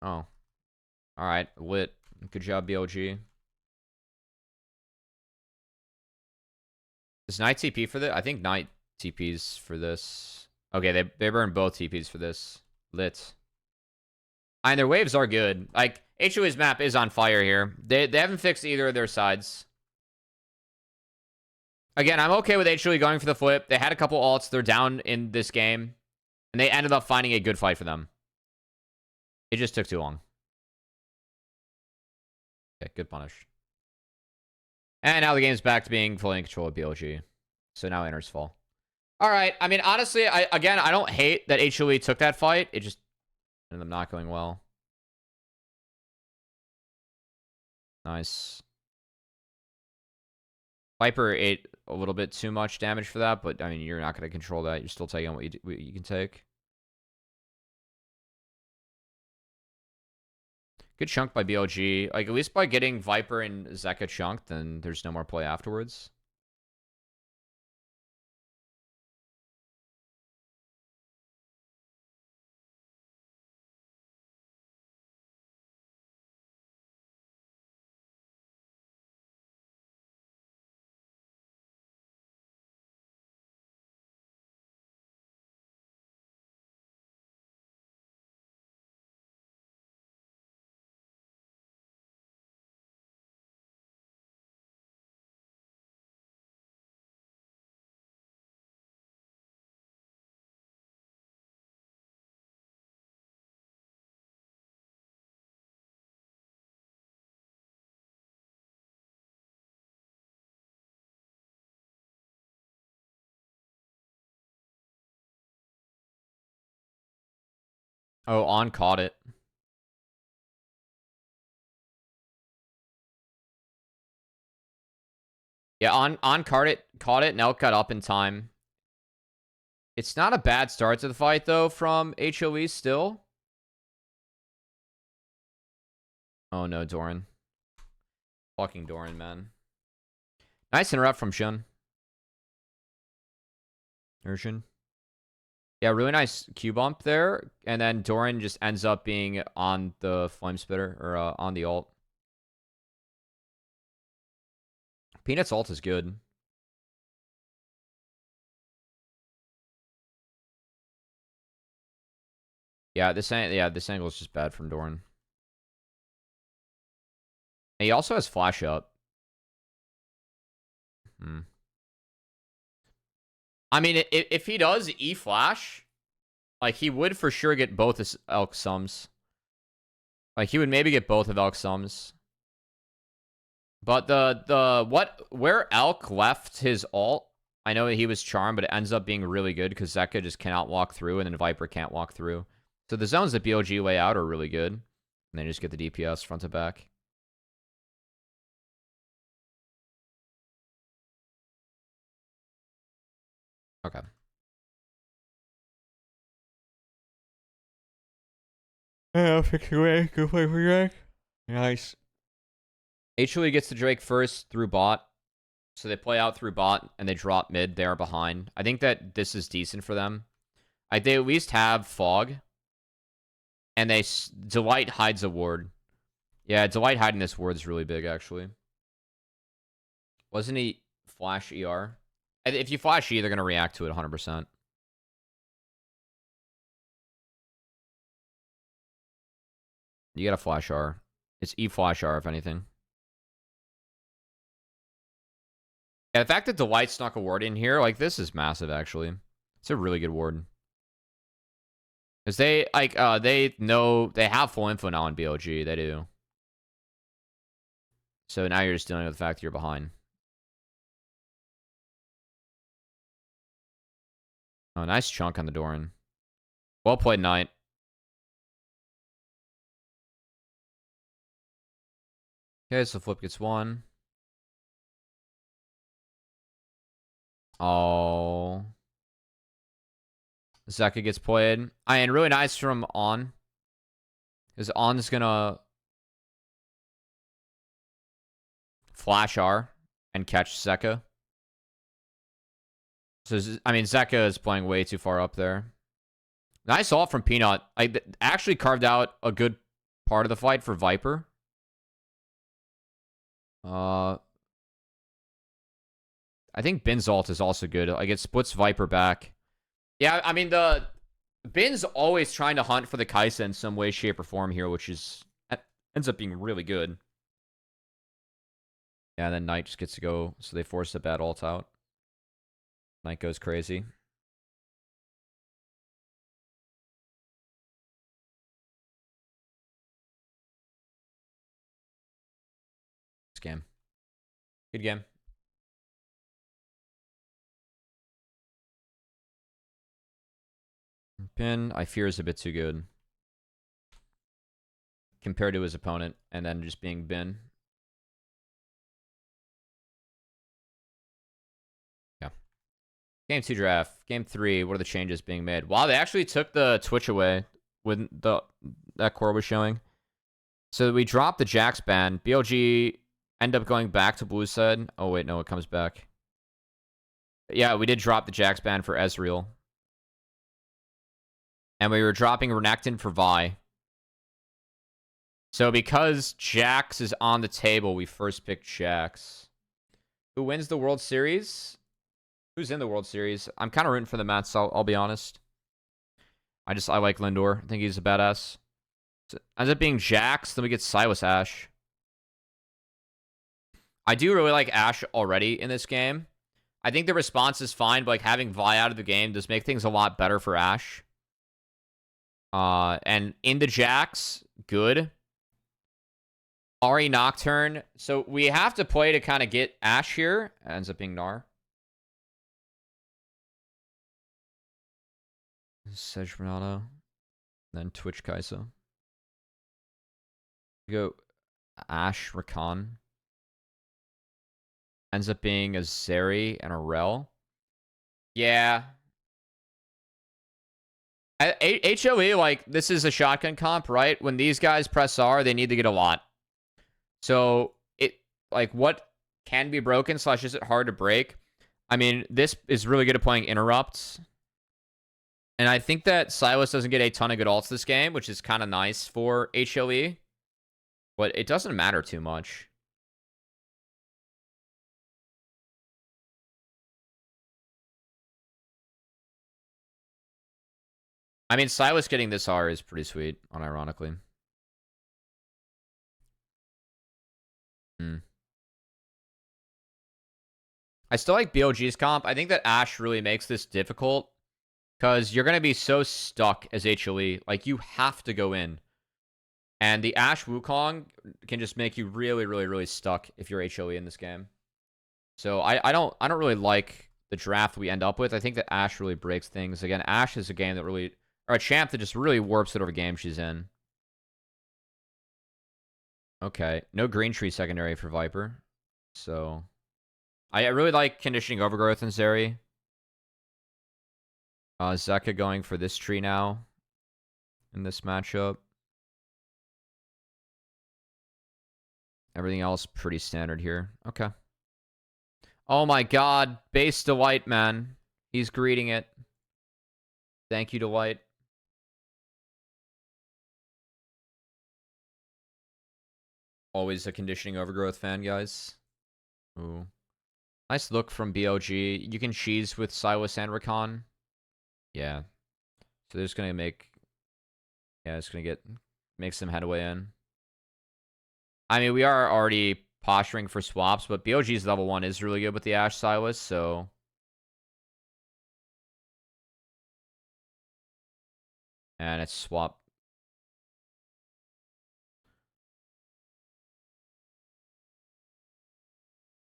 Oh. Alright, lit. Good job, BLG. Is Knight TP for this? I think Knight TPs for this. Okay, they burn both TPs for this. Lit. And their waves are good. Like, HOA's map is on fire here. They haven't fixed either of their sides. Again, I'm okay with HOA going for the flip. They had a couple ults. They're down in this game. And they ended up finding a good fight for them. It just took too long. Okay, good punish. And now the game's back to being fully in control of BLG. So now enters fall. Alright, I mean, honestly, I don't hate that HLE took that fight. It just ended up not going well. Nice. Viper ate a little bit too much damage for that, but I mean, you're not going to control that. You're still taking what you can take. Good chunk by BLG. Like, at least by getting Viper and Zeka chunked, then there's no more play afterwards. Oh, On caught it. Yeah, on caught it. Nelk got up in time. It's not a bad start to the fight, though, from HOE still. Oh, no, Doran. Fucking Doran, man. Nice interrupt from Shun. Urshan. Yeah, really nice Q bump there. And then Doran just ends up being on the Flame Spitter, or on the ult. Peanut's ult is good. Yeah, this angle is just bad from Doran. And he also has flash up. I mean, if he does E-flash, like, he would for sure get both his Elk sums. Like, he would maybe get both of Elk sums. But where Elk left his ult, I know he was charmed, but it ends up being really good because Zeka just cannot walk through, and then Viper can't walk through. So the zones that BLG lay out are really good. And then just get the DPS front to back. Okay. Yeah, fix away. Go play for Drake. Nice. HLE gets the Drake first through bot. So they play out through bot and they drop mid. They are behind. I think that this is decent for them. Like they at least have fog. And Delight hides a ward. Yeah, Delight hiding this ward is really big, actually. Wasn't he flash ER? If you flash E, they're going to react to it 100%. You got to flash R. It's E flash R, if anything. Yeah, the fact that Delight snuck a ward in here, like, this is massive, actually. It's a really good ward. Because they, like, they know, they have full info now on BLG. They do. So now you're just dealing with the fact that you're behind. Oh, nice chunk on the Doran. Well played, Knight. Okay, so Flip gets one. Oh. Zeka gets played. And really nice from On. Because On's gonna flash R and catch Zeka. So, I mean, Zeka is playing way too far up there. Nice ult from Peanut. I actually carved out a good part of the fight for Viper. I think Bin's ult is also good. Like, it splits Viper back. Yeah, I mean, the Bin's always trying to hunt for the Kaisa in some way, shape, or form here, which ends up being really good. Yeah, and then Knight just gets to go, so they force the bad ult out. Knight goes crazy. This game. Good game. Bin, I fear, is a bit too good. Compared to his opponent, and then just being Bin. Yeah. Game 2 draft. Game 3, what are the changes being made? Wow, they actually took the Twitch away when that core was showing. So we dropped the Jax ban. BLG end up going back to blue side. Oh, wait, no, it comes back. Yeah, we did drop the Jax ban for Ezreal. And we were dropping Renekton for Vi. So because Jax is on the table, we first picked Jax. Who wins the World Series? Who's in the World Series? I'm kind of rooting for the Mets, I'll be honest. I like Lindor. I think he's a badass. So ends up being Jax, then we get Silas Ashe. I do really like Ashe already in this game. I think the response is fine, but like having Vi out of the game does make things a lot better for Ashe. And in the Jax, good. Ari Nocturne. So we have to play to kind of get Ashe here. It ends up being Gnar. Sedge Bernardo. Then Twitch Kaisa. We go Ashe Rakan. Ends up being a Zeri and a Rel. Yeah. HLE, like, this is a shotgun comp, right? When these guys press R, they need to get a lot. So, like, what can be broken / is it hard to break? I mean, this is really good at playing interrupts. And I think that Silas doesn't get a ton of good ults this game, which is kind of nice for HLE. But it doesn't matter too much. I mean, Silas getting this R is pretty sweet, unironically. I still like BLG's comp. I think that Ashe really makes this difficult because you're going to be so stuck as HLE. Like, you have to go in. And the Ashe Wukong can just make you really, really, really stuck if you're HLE in this game. So I don't really like the draft we end up with. I think that Ashe really breaks things. Again, Ashe is a game that really, or a champ that just really warps whatever game she's in. Okay, no green tree secondary for Viper. So I really like conditioning overgrowth in Zeri. Zeka going for this tree now in this matchup. Everything else pretty standard here. Okay. Oh my god. Base Delight, man. He's greeting it. Thank you, Delight. Always a conditioning overgrowth fan, guys. Ooh. Nice look from BLG. You can cheese with Silas and Rakan. Yeah. So they're just gonna make... Yeah, it's gonna make some headway in. I mean, we are already posturing for swaps, but BLG's level 1 is really good with the Ashe Silas, so... And it's swap.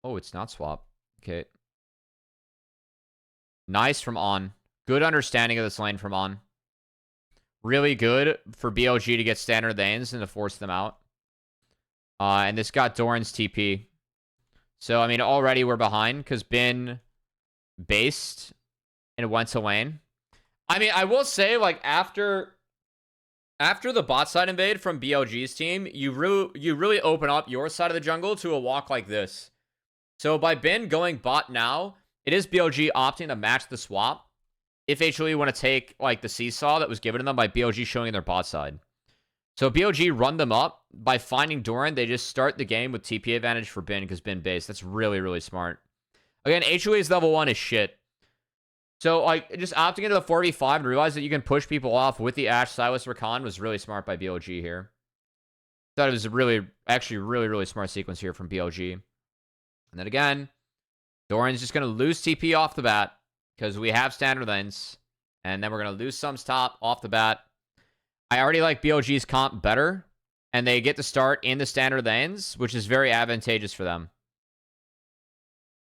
Oh, it's not swap. Okay. Nice from On. Good understanding of this lane from On. Really good for BLG to get standard lanes and to force them out. And this got Doran's TP. So, I mean, already we're behind because Bin based and went to lane. I mean, I will say, like, after the bot side invade from BLG's team, you really open up your side of the jungle to a walk like this. So by Bin going bot now, it is BLG opting to match the swap. If HLE want to take, like, the seesaw that was given to them by BLG showing their bot side. So BLG run them up. By finding Doran, they just start the game with TP advantage for Bin because Bin base. That's really, really smart. Again, HLE's level 1 is shit. So, like, just opting into the 4v5 and realize that you can push people off with the Ashe, Silas, Rakan was really smart by BLG here. Thought it was a actually really smart sequence here from BLG. And then again, Doran's just going to lose TP off the bat because we have standard lanes. And then we're going to lose some top off the bat. I already like BLG's comp better. And they get to start in the standard lanes, which is very advantageous for them.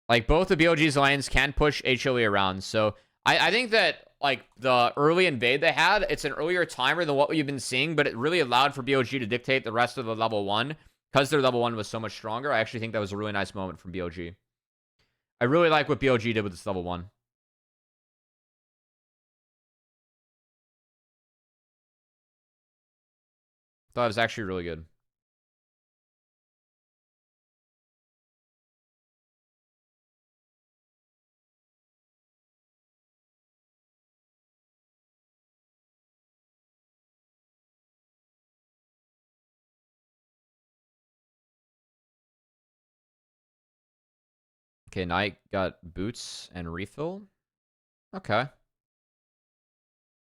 Like, both of BLG's lanes can push HLE around. So, I think that, like, the early invade they had, it's an earlier timer than what we've been seeing, but it really allowed for BLG to dictate the rest of the level 1. Because their level 1 was so much stronger, I actually think that was a really nice moment from BLG. I really like what BLG did with this level 1. Thought it was actually really good. Okay, Knight got boots and refill. Okay.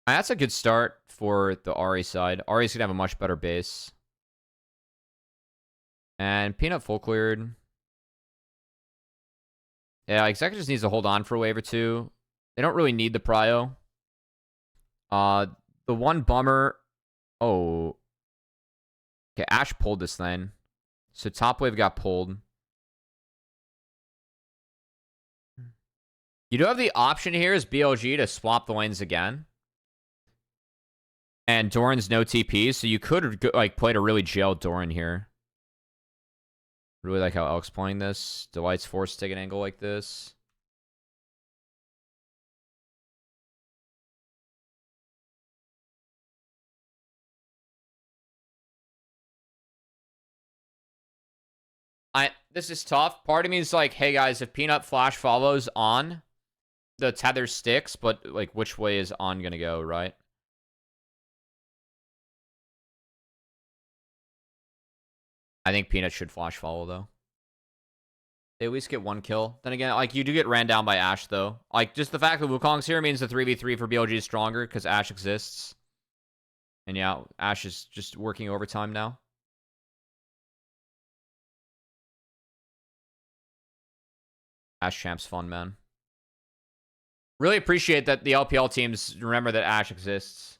That's a good start for the Ahri side. Ahri's going to have a much better base. And Peanut full cleared. Yeah, Executive needs to hold on for a wave or two. They don't really need the prio. The one bummer... Oh. Okay, Ashe pulled this lane. So top wave got pulled. You do have the option here as BLG to swap the lanes again. And Doran's no TP, so you could like played a really jailed Doran here. Really like how Elk's playing this. Delight's forced to take an angle like this. This is tough. Part of me is like, hey guys, if Peanut flash follows on, the tether sticks, but like which way is on gonna go, right? I think Peanut should flash follow though. They at least get one kill. Then again, like, you do get ran down by Ashe, though. Like, just the fact that Wukong's here means the 3v3 for BLG is stronger because Ashe exists. And yeah, Ashe is just working overtime now. Ashe Champ's fun, man. Really appreciate that the LPL teams remember that Ashe exists.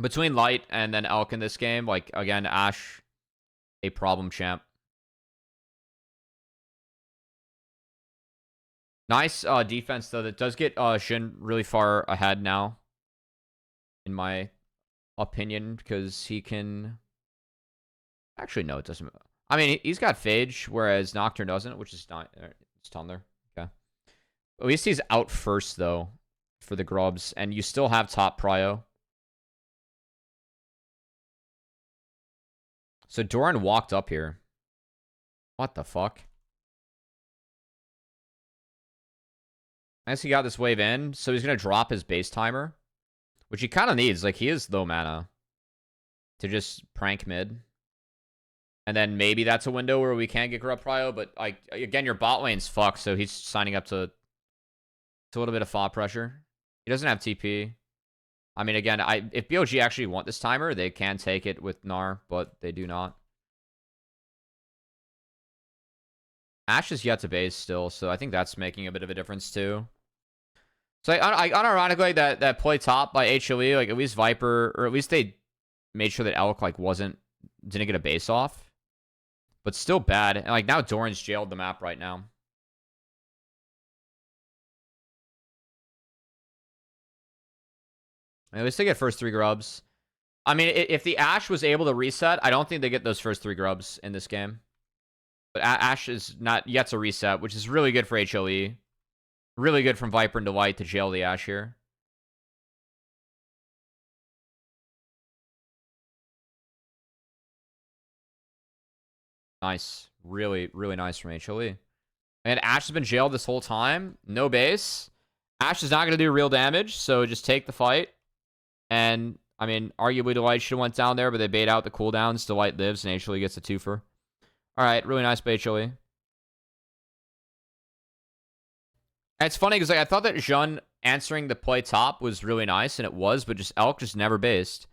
Between Light and then Elk in this game, like, again, Ashe, a problem champ. Nice defense, though. That does get Shin really far ahead now, in my opinion, because he can... Actually, no, it doesn't. I mean, he's got Phage, whereas Nocturne doesn't, which is not... It's Thunder. Okay. At least he's out first, though, for the grubs, and you still have top prio. So Doran walked up here. What the fuck? I guess he got this wave in, so he's going to drop his base timer, which he kind of needs. Like, he is low mana to just prank mid. And then maybe that's a window where we can get Corrupt Prio, but, like, again, your bot lane's fucked, so he's signing up to a little bit of FOD pressure. He doesn't have TP. I mean, again, if BLG actually want this timer, they can take it with Gnar, but they do not. Ashe is yet to base still, so I think that's making a bit of a difference too. So unironically, that play top by HLE, like at least Viper, or at least they made sure that Elk like didn't get a base off. But still bad. And like now Doran's jailed the map right now. At least they get first 3 grubs. I mean, if the Ashe was able to reset, I don't think they get those first 3 grubs in this game. But Ashe is not yet to reset, which is really good for HLE. Really good from Viper and Delight to jail the Ashe here. Nice. Really, really nice from HLE. And Ashe has been jailed this whole time. No base. Ashe is not going to do real damage, so just take the fight. And, I mean, arguably Delight should have went down there, but they bait out the cooldowns. Delight lives, and HLE gets a twofer. Alright, really nice by HLE. And it's funny because like, I thought that Jun answering the play top was really nice, and it was, but just Elk just never based.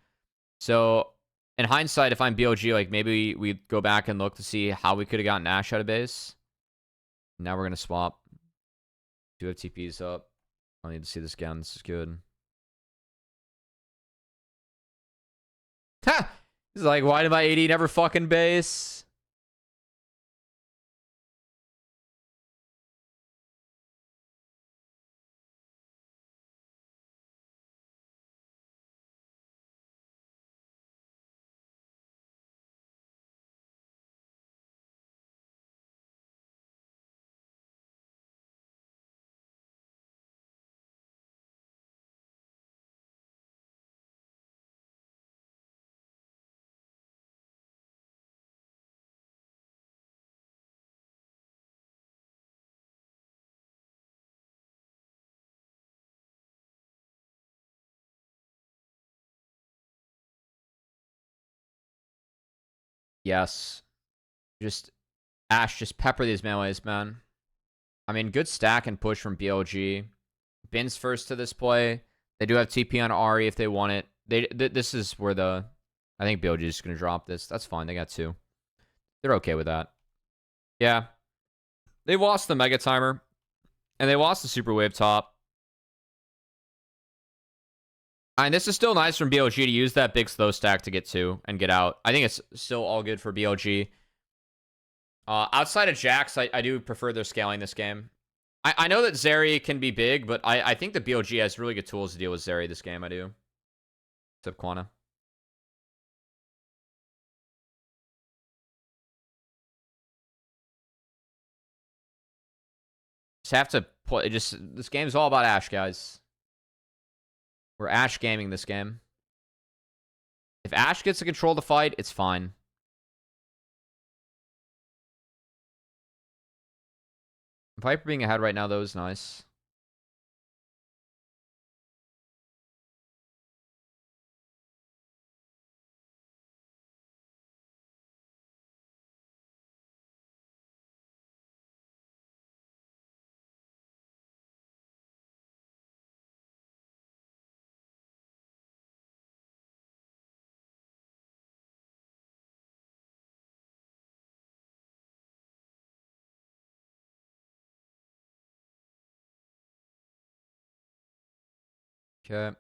So, in hindsight, if I'm BLG, like maybe we go back and look to see how we could have gotten Ashe out of base. Now we're going to swap. Do have TPs up. I need to see this again. This is good. Ha! He's like, why did my AD never fucking base? Yes. Just Ashe, just pepper these melees, man. I mean, good stack and push from BLG. Bin's first to this play. They do have TP on Ahri if they want it. This is where I think BLG is going to drop this. That's fine. They got 2. They're okay with that. Yeah. They lost the Mega Timer. And they lost the Super Wave top. And this is still nice from BLG to use that big slow stack to get 2 and get out. I think it's still all good for BLG. Outside of Jax, I do prefer their scaling this game. I know that Zeri can be big, but I think the BLG has really good tools to deal with Zeri this game, I do. Except Quana. Just have to play. This game's all about Ashe, guys. We're Ashe gaming this game. If Ashe gets to control the fight, it's fine. Viper being ahead right now, though, is nice. Okay.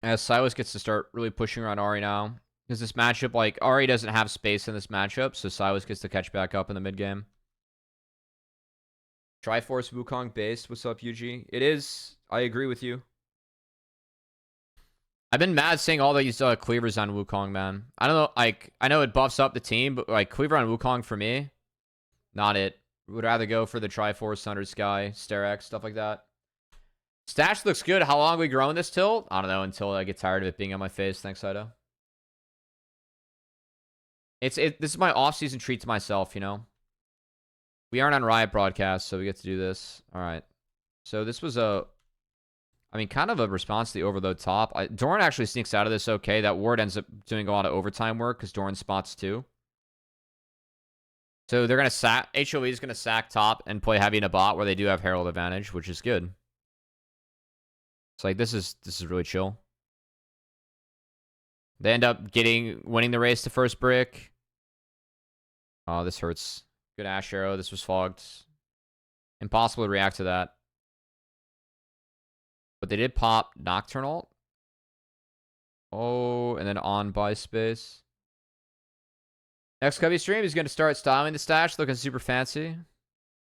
As Silas gets to start really pushing around Ahri now. Because this matchup, like, Ahri doesn't have space in this matchup, so Silas gets to catch back up in the mid game. Triforce Wukong based. What's up, UG? It is. I agree with you. I've been mad seeing all these cleavers on Wukong, man. I don't know, like, I know it buffs up the team, but, like, cleaver on Wukong for me, not it. Would rather go for the Triforce, Thunder Sky, Sterex, stuff like that. Stash looks good. How long are we growing this tilt? I don't know, until I get tired of it being on my face. Thanks, Ido. This is my off-season treat to myself, you know? We aren't on Riot broadcast, so we get to do this. All right. So this was kind of a response to the overload top. Doran actually sneaks out of this okay. That ward ends up doing a lot of overtime work because Doran spots too. So they're going to sack... HLE is going to sack top and play heavy in a bot where they do have Herald advantage, which is good. It's like, this is really chill. They end up winning the race to first brick. Oh, this hurts. Good Ash Arrow. This was fogged. Impossible to react to that. But they did pop Nocturnal. Oh, and then on buy space. Next Cubby stream, he's going to start styling the stash, looking super fancy.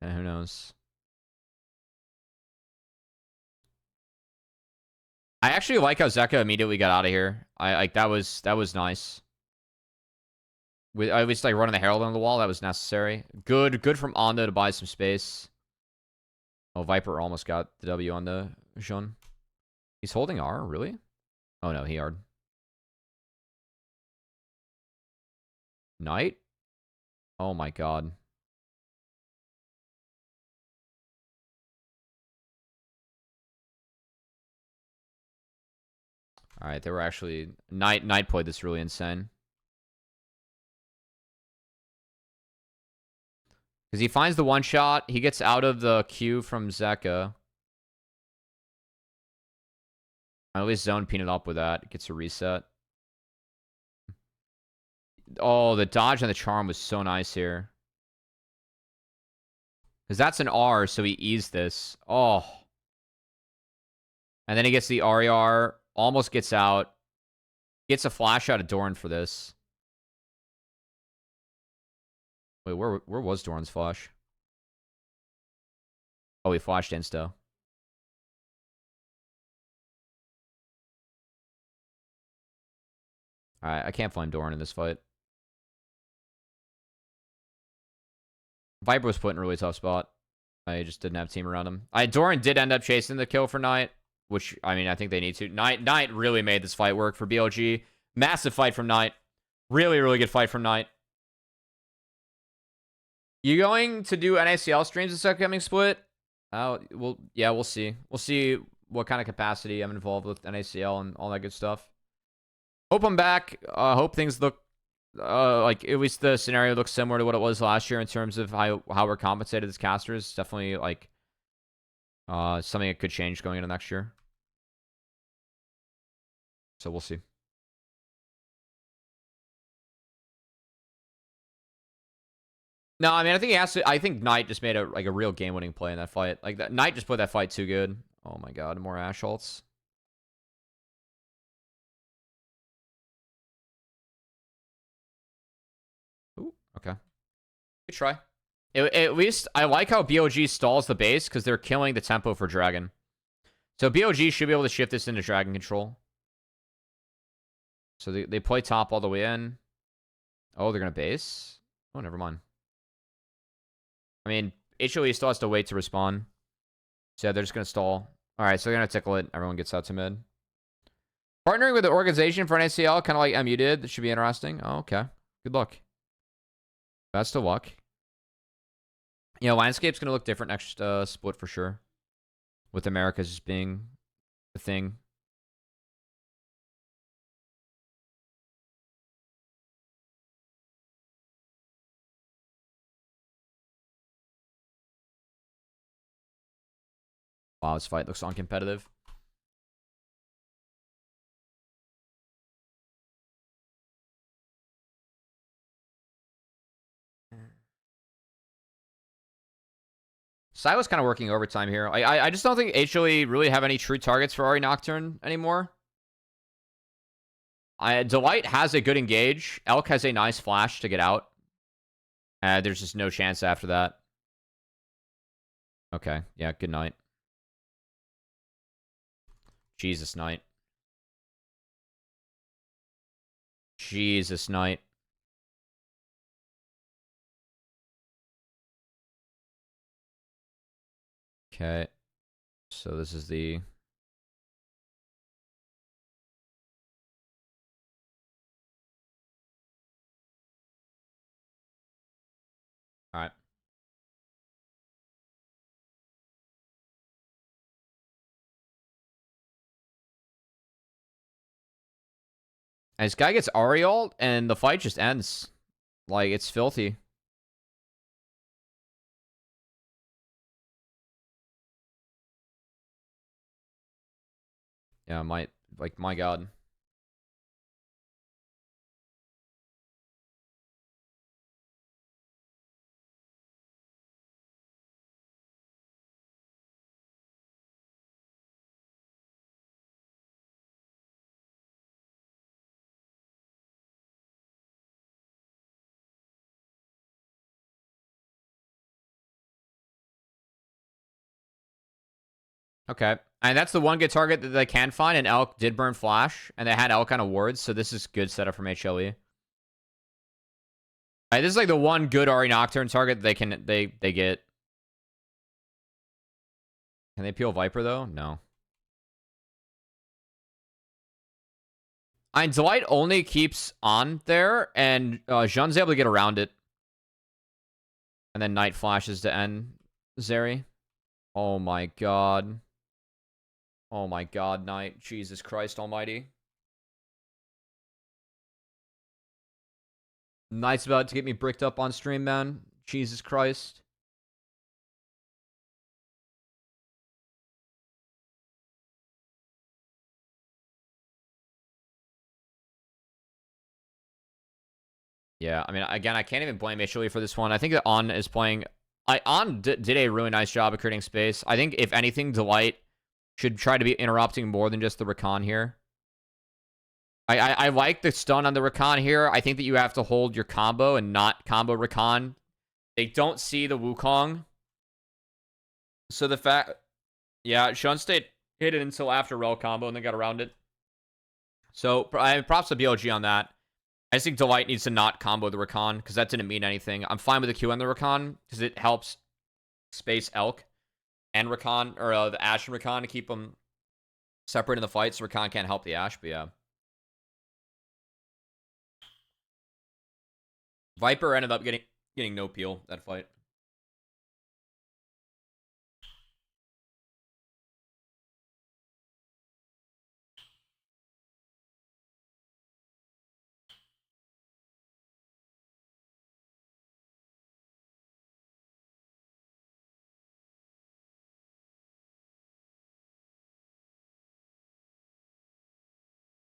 And who knows? I actually like how Zeka immediately got out of here. That was nice. I was like running the Herald on the wall. That was necessary. Good from Ondo to buy some space. Oh, Viper almost got the W on the Jean. He's holding R, really? Oh no, he R'd. Knight? Oh my god. Alright, they were actually... Knight played this really insane. Because he finds the one shot. He gets out of the Q from Zeka. At least zone pin it up with that. Gets a reset. Oh, the dodge and the charm was so nice here. Because that's an R, so he eased this. Oh. And then he gets the RER. Almost gets out. Gets a flash out of Doran for this. Wait, where was Doran's flash? Oh, he flashed insta. Alright, I can't find Doran in this fight. Viper was put in a really tough spot. I just didn't have team around him. Doran did end up chasing the kill for Knight, which, I mean, I think they need to. Knight really made this fight work for BLG. Massive fight from Knight. Really, really good fight from Knight. You going to do NACL streams this upcoming split? Well, yeah, we'll see. We'll see what kind of capacity I'm involved with NACL and all that good stuff. Hope I'm back. Hope things look like at least the scenario looks similar to what it was last year in terms of how we're compensated as casters. Definitely like something that could change going into next year. So we'll see. No, I mean, I think he has to. I think Knight just made a real game-winning play in that fight. Like that Knight just played that fight too good. Oh my god, more Ash ults. Ooh, okay. Good try. At least I like how BLG stalls the base because they're killing the tempo for Dragon. So BLG should be able to shift this into Dragon control. So they play top all the way in. Oh, they're gonna base. Oh, never mind. I mean, HLE still has to wait to respawn. So yeah, they're just going to stall. Alright, so they're going to tickle it. Everyone gets out to mid. Partnering with the organization for an ACL, kind of like MU did. That should be interesting. Oh, okay. Good luck. Best of luck. You know, landscape's going to look different next split for sure. With America just being the thing. Wow, this fight looks uncompetitive. Silo's kind of working overtime here. I just don't think HLE really have any true targets for Ari Nocturne anymore. Delight has a good engage. Elk has a nice flash to get out. There's just no chance after that. Okay, yeah, good night. Jesus, Knight. Jesus, Knight. Okay. So this is the... Alright. And this guy gets Ariel, and the fight just ends. Like, it's filthy. Yeah, my God. Okay. And that's the one good target that they can find, and Elk did burn Flash, and they had Elk on a ward, so this is good setup from HLE. Alright, this is like the one good Ari Nocturne target they can they get. Can they peel Viper though? No. I mean, Delight only keeps on there, and Jean's able to get around it. And then Night flashes to end Zeri. Oh my god. Oh my god, Night. Jesus Christ almighty. Night's about to get me bricked up on stream, man. Jesus Christ. Yeah, I mean, again, I can't even blame HLE for this one. I think that On is playing... On did a really nice job of creating space. I think, if anything, Delight should try to be interrupting more than just the Rakan here. I like the stun on the Rakan here. I think that you have to hold your combo and not combo Rakan. They don't see the Wukong. So the fact... Yeah, Shun stayed hidden until after Rel combo and then got around it. So, props to BLG on that. I just think Delight needs to not combo the Rakan, because that didn't mean anything. I'm fine with the Q on the Rakan, because it helps space Elk and Rakan, or the Ashe and Rakan, to keep them separate in the fight, so Rakan can't help the Ashe, but yeah. Viper ended up getting no peel that fight.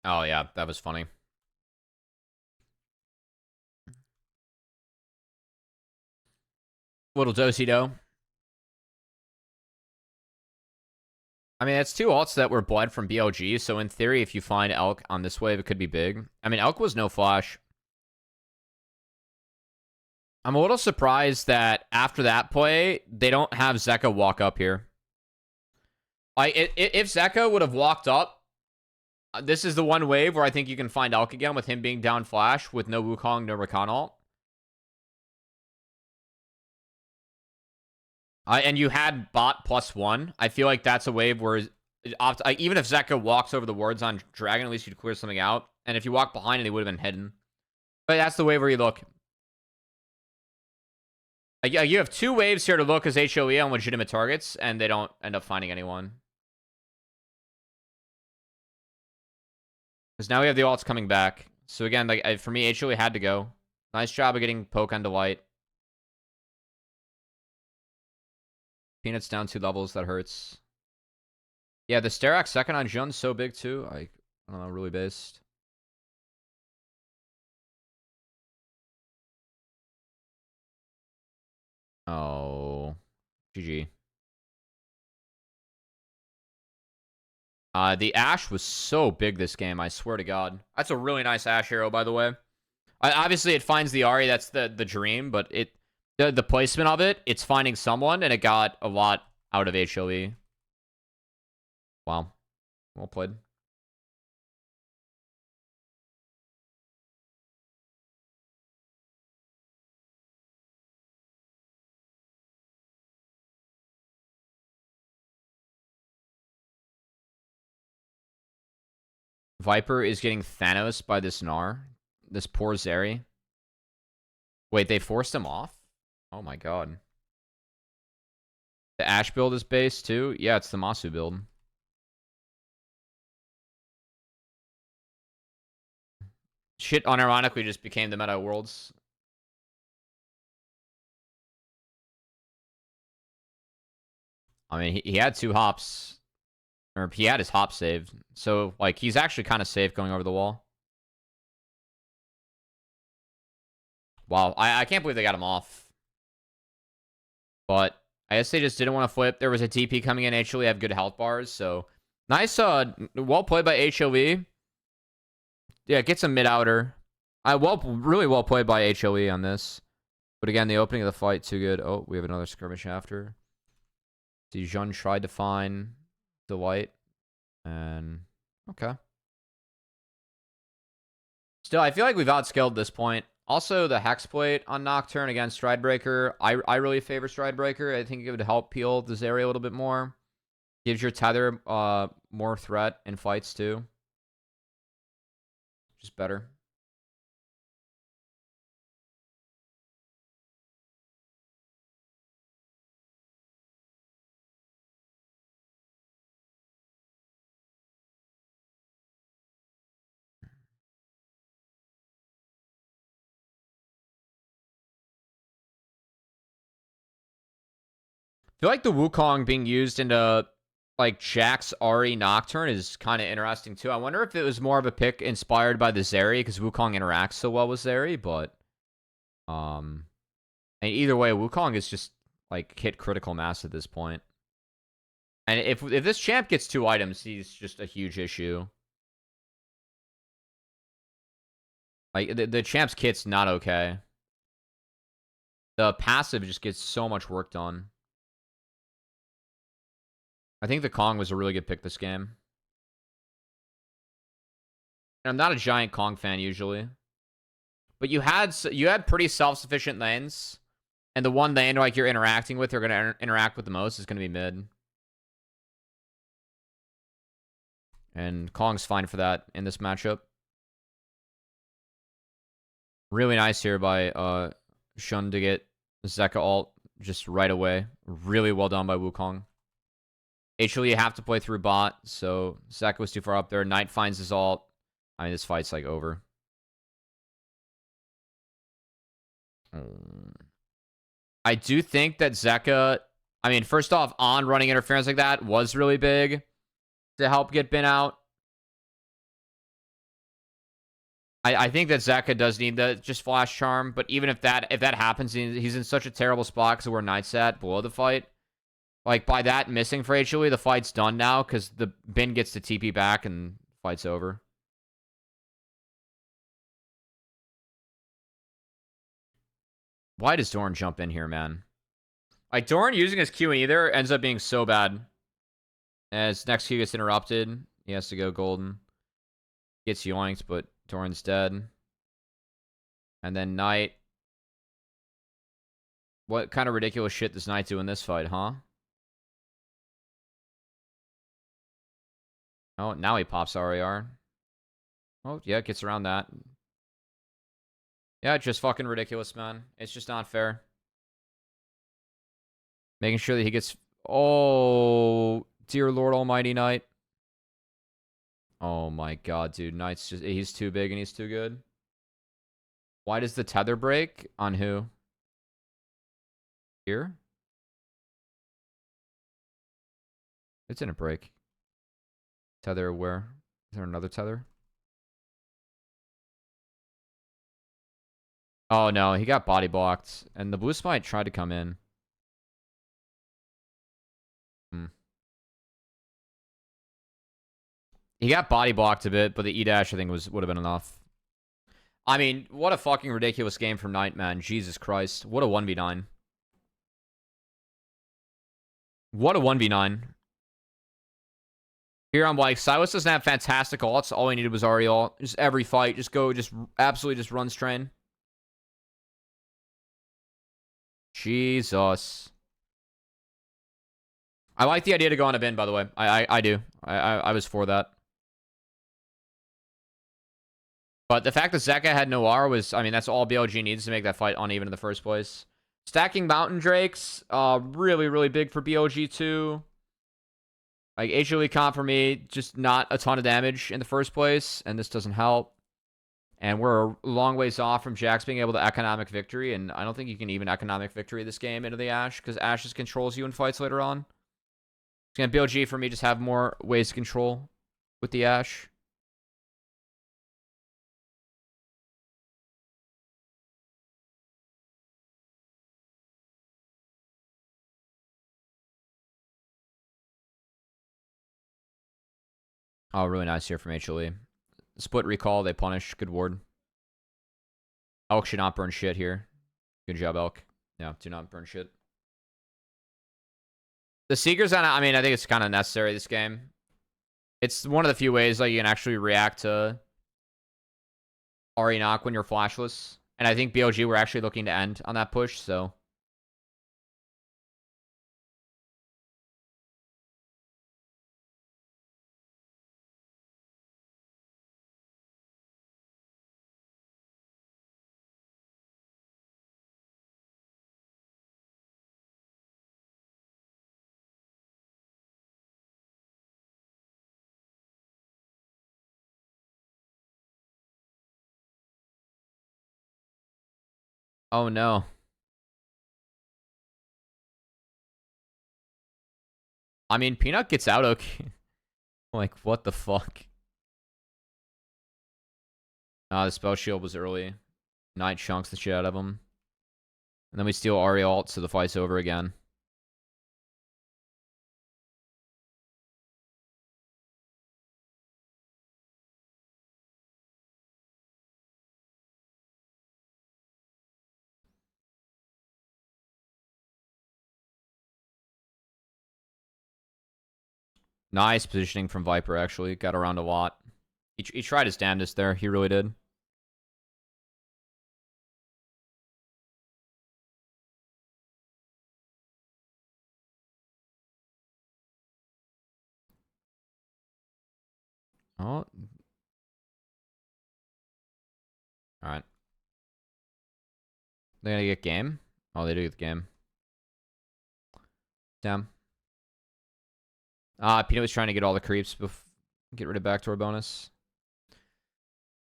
Oh yeah, that was funny. Little do-si-do. I mean, that's two ults that were bled from BLG, so in theory, if you find Elk on this wave, it could be big. I mean, Elk was no flash. I'm a little surprised that after that play, they don't have Zeka walk up here. Like, if Zeka would have walked up, this is the one wave where I think you can find Elk again with him being down flash with no Wukong, no Rakan ult. And you had bot +1. I feel like that's a wave where even if Zeka walks over the wards on Dragon, at least you'd clear something out. And if you walk behind it, he would have been hidden. But that's the wave where you look. You have two waves here to look as HLE on legitimate targets, and they don't end up finding anyone. Because now we have the ults coming back. So again, like for me, HLE had to go. Nice job of getting poke on Delight. Peanuts down 2 levels, that hurts. Yeah, the Sterak second on Jun's so big too. I don't know, really based. Oh, GG. The Ashe was so big this game, I swear to God. That's a really nice Ashe hero, by the way. Obviously, it finds the Ahri, that's the dream, but the placement of it, it's finding someone, and it got a lot out of HLE. Wow. Well played. Viper is getting Thanos by this Gnar. This poor Zeri. Wait, they forced him off? Oh my god. The Ashe build is based too? Yeah, it's the Masu build. Shit unironically just became the meta worlds. I mean, he had 2 hops. Or he had his hop saved. So, like, he's actually kind of safe going over the wall. Wow, I can't believe they got him off. But I guess they just didn't want to flip. There was a TP coming in. HLE have good health bars, so nice. Well played by HLE. Yeah, get some mid outer. Really well played by HLE on this. But again, the opening of the fight too good. Oh, we have another skirmish after. Dijon tried to find the light, and okay. Still, I feel like we've outscaled this point. Also, the Hex Plate on Nocturne against Stridebreaker. I really favor Stridebreaker. I think it would help peel this area a little bit more. Gives your Tether more threat in fights too. Just better. I feel like the Wukong being used into like Jack's Ahri Nocturne is kind of interesting too. I wonder if it was more of a pick inspired by the Zeri because Wukong interacts so well with Zeri, but and either way, Wukong is just like hit critical mass at this point. And if this champ gets 2 items, he's just a huge issue. Like the champ's kit's not okay. The passive just gets so much work done. I think the Kong was a really good pick this game. I'm not a giant Kong fan usually, but you had pretty self-sufficient lanes, and the one lane like you're interacting with, you're gonna interact with the most is gonna be mid, and Kong's fine for that in this matchup. Really nice here by Shun to get Zeka ult just right away. Really well done by Wukong. HLE have to play through bot, so Zeka was too far up there. Knight finds his ult. I mean, this fight's like over. I do think that Zeka, I mean, first off, on running interference like that was really big to help get Bin out. I think that Zeka does need the just flash charm, but even if that happens, he's in such a terrible spot because of where Knight's at below the fight. Like, by that missing for HLE, the fight's done now because the Bin gets to TP back and fight's over. Why does Dorn jump in here, man? Like, Dorn using his Q in either ends up being so bad. As next Q gets interrupted, he has to go golden. Gets yoinked, but Dorn's dead. And then Knight. What kind of ridiculous shit does Knight do in this fight, huh? Oh, now he pops RAR. Oh, yeah, gets around that. Yeah, just fucking ridiculous, man. It's just not fair. Making sure that he gets... Oh, dear Lord Almighty Knight. Oh my god, dude. Knight's just... He's too big and he's too good. Why does the tether break? On who? Here? It didn't break. Tether where? Is there another tether? Oh no, he got body blocked. And the blue spite tried to come in. He got body blocked a bit, but the E-dash I think would have been enough. I mean, what a fucking ridiculous game from Knight, man. Jesus Christ. What a 1v9. What a 1v9. Here I'm like, Silas doesn't have fantastic ults. All he needed was Ahri ult. Just every fight, just go, just absolutely just run strain. Jesus. I like the idea to go on a bin, by the way. I do. I was for that. But the fact that Zeka had no R was, I mean, that's all BLG needs to make that fight uneven in the first place. Stacking Mountain Drakes, really, really big for BLG too. Like, HLE comp for me, just not a ton of damage in the first place, and this doesn't help. And we're a long ways off from Jax being able to economic victory, and I don't think you can even economic victory this game into the Ashe, because Ashe just controls you in fights later on. It's going to BLG for me just have more ways to control with the Ashe. Oh, really nice here from HLE. Split recall, they punish. Good ward. Elk should not burn shit here. Good job, Elk. Yeah, do not burn shit. The Seeker's on, I mean, I think it's kind of necessary this game. It's one of the few ways like you can actually react to Ahri knock when you're flashless. And I think BLG were actually looking to end on that push, so. Oh no. I mean, Peanut gets out okay. Like, what the fuck? The spell shield was early. Knight chunks the shit out of him. And then we steal Ahri ult, so the fight's over again. Nice positioning from Viper, actually. Got around a lot. He tried his damnedest there. He really did. Oh. Alright. They're gonna get game? Oh, they do get the game. Damn. Peanut was trying to get all the creeps. Get rid of backdoor bonus.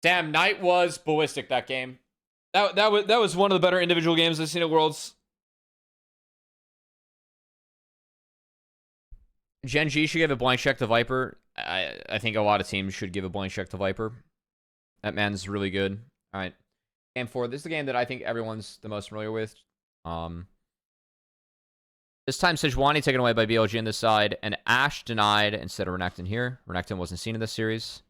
Damn, Knight was ballistic that game. That was one of the better individual games I've seen at Worlds. Gen G should give a blank check to Viper. I think a lot of teams should give a blank check to Viper. That man's really good. All right. Game 4. This is the game that I think everyone's the most familiar with. This time, Sejuani taken away by BLG on this side, and Ashe denied instead of Renekton here. Renekton wasn't seen in this series.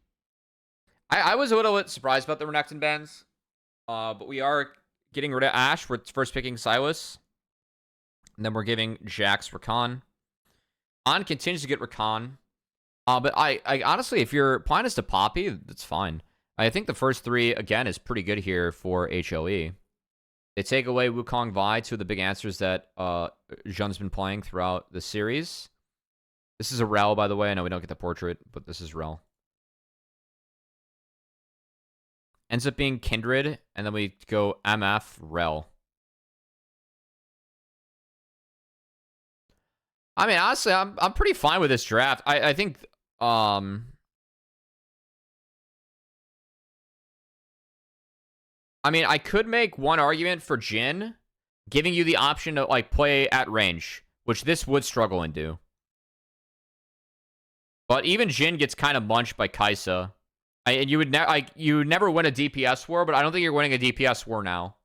I was a little bit surprised about the Renekton bans, but we are getting rid of Ashe. We're first picking Silas, and then we're giving Jax Rakan. On continues to get Rakan, but I honestly, if your plan is to Poppy, that's fine. I think the first 3, again, is pretty good here for HLE. They take away Wukong Vi, 2 of the big answers that Jean's been playing throughout the series. This is a Rel, by the way. I know we don't get the portrait, but this is Rel. Ends up being Kindred, and then we go MF, Rel. I mean, honestly, I'm pretty fine with this draft. I think I mean, I could make one argument for Jhin, giving you the option to like play at range, which this would struggle and do. But even Jhin gets kind of munched by Kai'Sa. And you would never win a DPS war, but I don't think you're winning a DPS war now.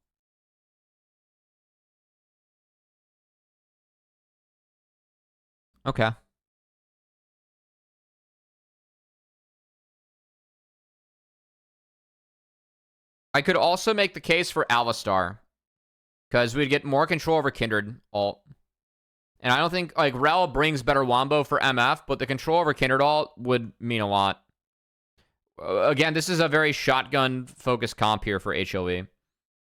Okay. I could also make the case for Alistar, because we'd get more control over Kindred ult. And I don't think, like, Rel brings better Wombo for MF, but the control over Kindred ult would mean a lot. Again, this is a very shotgun-focused comp here for HLE.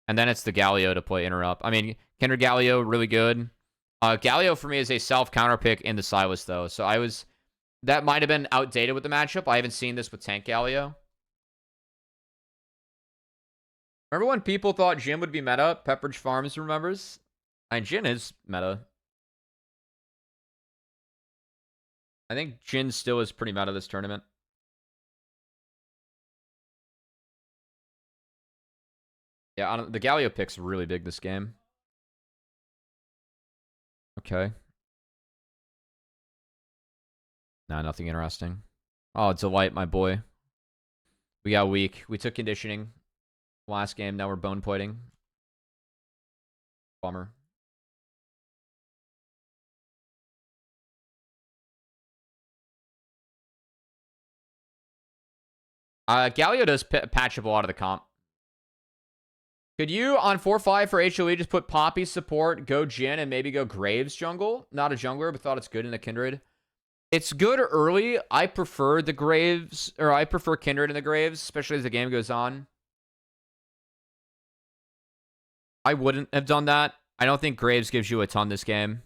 And then it's the Galio to play interrupt. I mean, Kindred Galio, really good. Galio, for me, is a self-counter pick in the Silas, though. So that might have been outdated with the matchup. I haven't seen this with Tank Galio. Remember when people thought Jhin would be meta? Pepperidge Farms remembers? And Jhin is meta. I think Jhin still is pretty meta this tournament. Yeah, the Galio pick's really big this game. Okay. Nah, nothing interesting. Oh, Delight, my boy. We got weak. We took conditioning last game. Now we're bone plating. Bummer. Galio does patch up a lot of the comp. Could you, on 4-5 for HLE, just put Poppy support, go Jhin, and maybe go Graves jungle? Not a jungler, but thought it's good in a Kindred. It's good early. I prefer the Graves, or I prefer Kindred in the Graves, especially as the game goes on. I wouldn't have done that. I don't think Graves gives you a ton this game.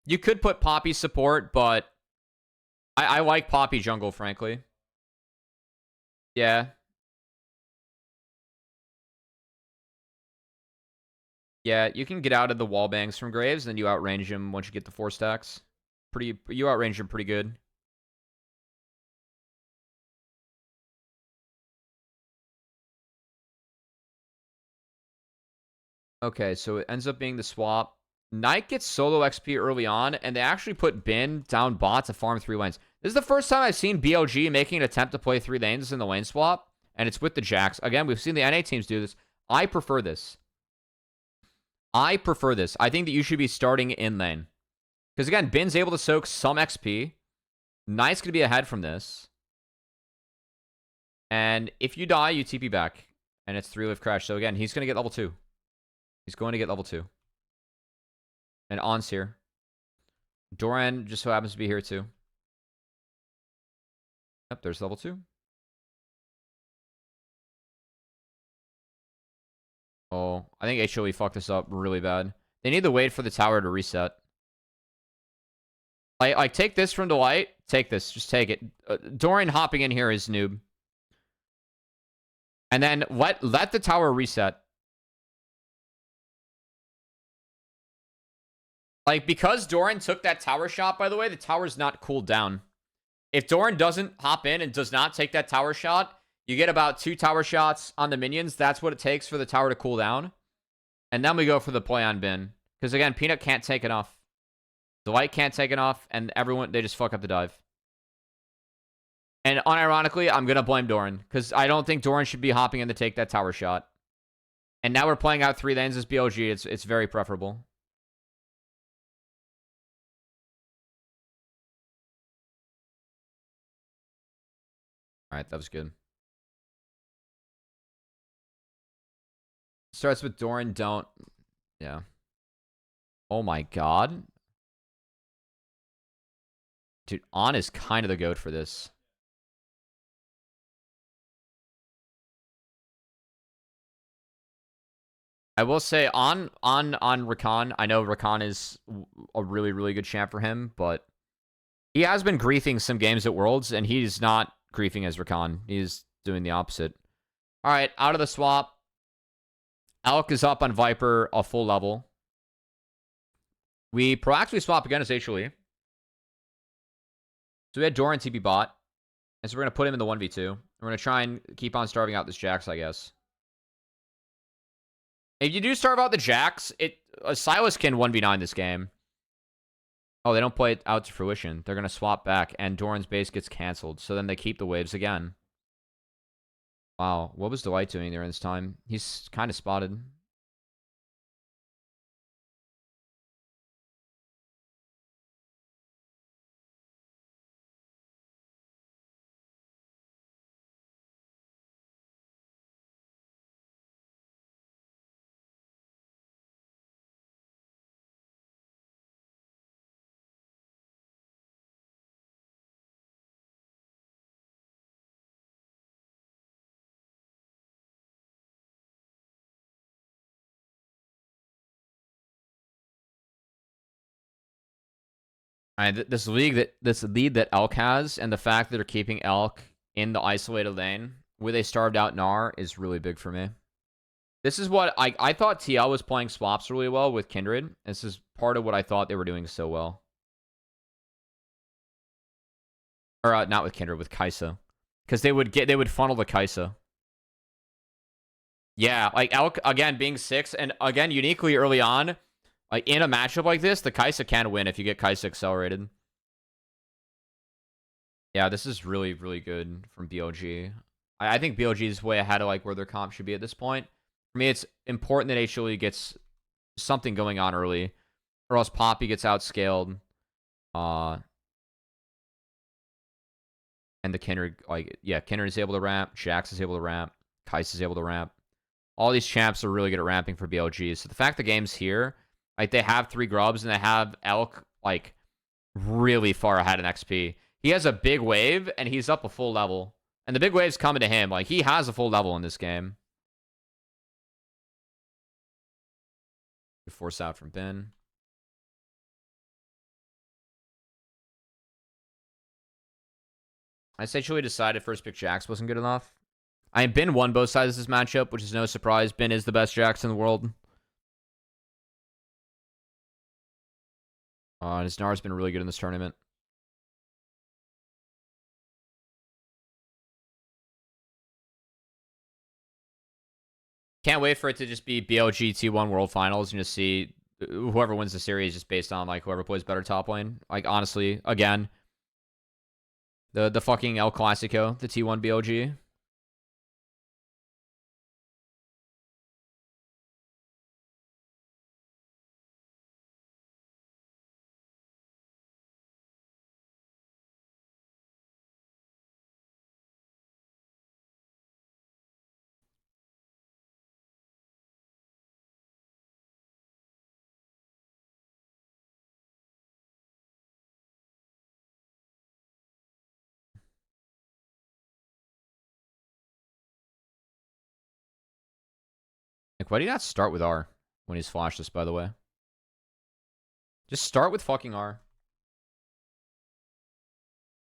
You could put Poppy support, but I like Poppy jungle, frankly. Yeah. Yeah, you can get out of the wall bangs from Graves, and then you outrange him once you get the 4 stacks. You outrange him pretty good. Okay, so it ends up being the swap. Knight gets solo XP early on, and they actually put Bin down bot to farm 3 lanes. This is the first time I've seen BLG making an attempt to play 3 lanes in the lane swap, and it's with the Jax. Again, we've seen the NA teams do this. I prefer this. I think that you should be starting in lane. Because again, Bin's able to soak some XP. Knight's going to be ahead from this. And if you die, you TP back. And it's 3-live crash. So again, he's going to get level 2. He's going to get level 2. And On's here. Doran just so happens to be here too. Yep, there's level 2. Oh, I think HLE fucked this up really bad. They need to wait for the tower to reset. Like take this from Delight. Take this. Just take it. Doran hopping in here is noob. And then let the tower reset. Like, because Doran took that tower shot, by the way, the tower's not cooled down. If Doran doesn't hop in and does not take that tower shot, you get about 2 tower shots on the minions. That's what it takes for the tower to cool down. And then we go for the play on Bin. Because, again, Peanut can't take it off. Delight can't take it off, and everyone, they just fuck up the dive. And unironically, I'm going to blame Doran. Because I don't think Doran should be hopping in to take that tower shot. And now we're playing out 3 lanes as BLG. It's very preferable. Alright, that was good. Starts with Doran, don't. Yeah. Oh my god. Dude, On is kind of the goat for this. I will say on Rakan, I know Rakan is a really, really good champ for him, but he has been griefing some games at Worlds, and he's not griefing as Rakan. He's doing the opposite. All right, out of the swap. Elk is up on Viper a full level. We proactively swap again as HLE. So we had Doran TP bot. And so we're going to put him in the 1v2. We're going to try and keep on starving out this Jax, I guess. If you do starve out the Jax, Silas can 1v9 this game. Oh, they don't play it out to fruition. They're going to swap back, and Doran's base gets canceled. So then they keep the waves again. Wow, what was Delight doing there in this time? He's kind of spotted. All right, this lead that Elk has, and the fact that they're keeping Elk in the isolated lane with a starved out Gnar is really big for me. This is what I thought TL was playing swaps really well with Kindred. This is part of what I thought they were doing so well. Or not with Kindred, with Kaisa. Because they would funnel the Kaisa. Yeah, like Elk again being 6, and again uniquely early on, like in a matchup like this, the Kaisa can win if you get Kaisa accelerated. Yeah, this is really, really good from BLG. I think BLG is way ahead of like where their comp should be at this point. For me, it's important that HLE gets something going on early, or else Poppy gets outscaled. And the Kindred, like, yeah, Kindred is able to ramp, Jax is able to ramp, Kais is able to ramp. All these champs are really good at ramping for BLG. So the fact the game's here, like they have 3 grubs and they have Elk like really far ahead in XP. He has a big wave and he's up a full level. And the big wave's coming to him. Like he has a full level in this game. Force out from Ben. I essentially decided first pick Jax wasn't good enough. I mean, Ben won both sides of this matchup, which is no surprise. Ben is the best Jax in the world. His Nar's been really good in this tournament. Can't wait for it to just be BLG T1 World Finals and just see whoever wins the series just based on like whoever plays better top lane. Like honestly, again, the fucking El Clasico, the T1 BLG. Like, why do you not start with R when he's flashless, by the way? Just start with fucking R.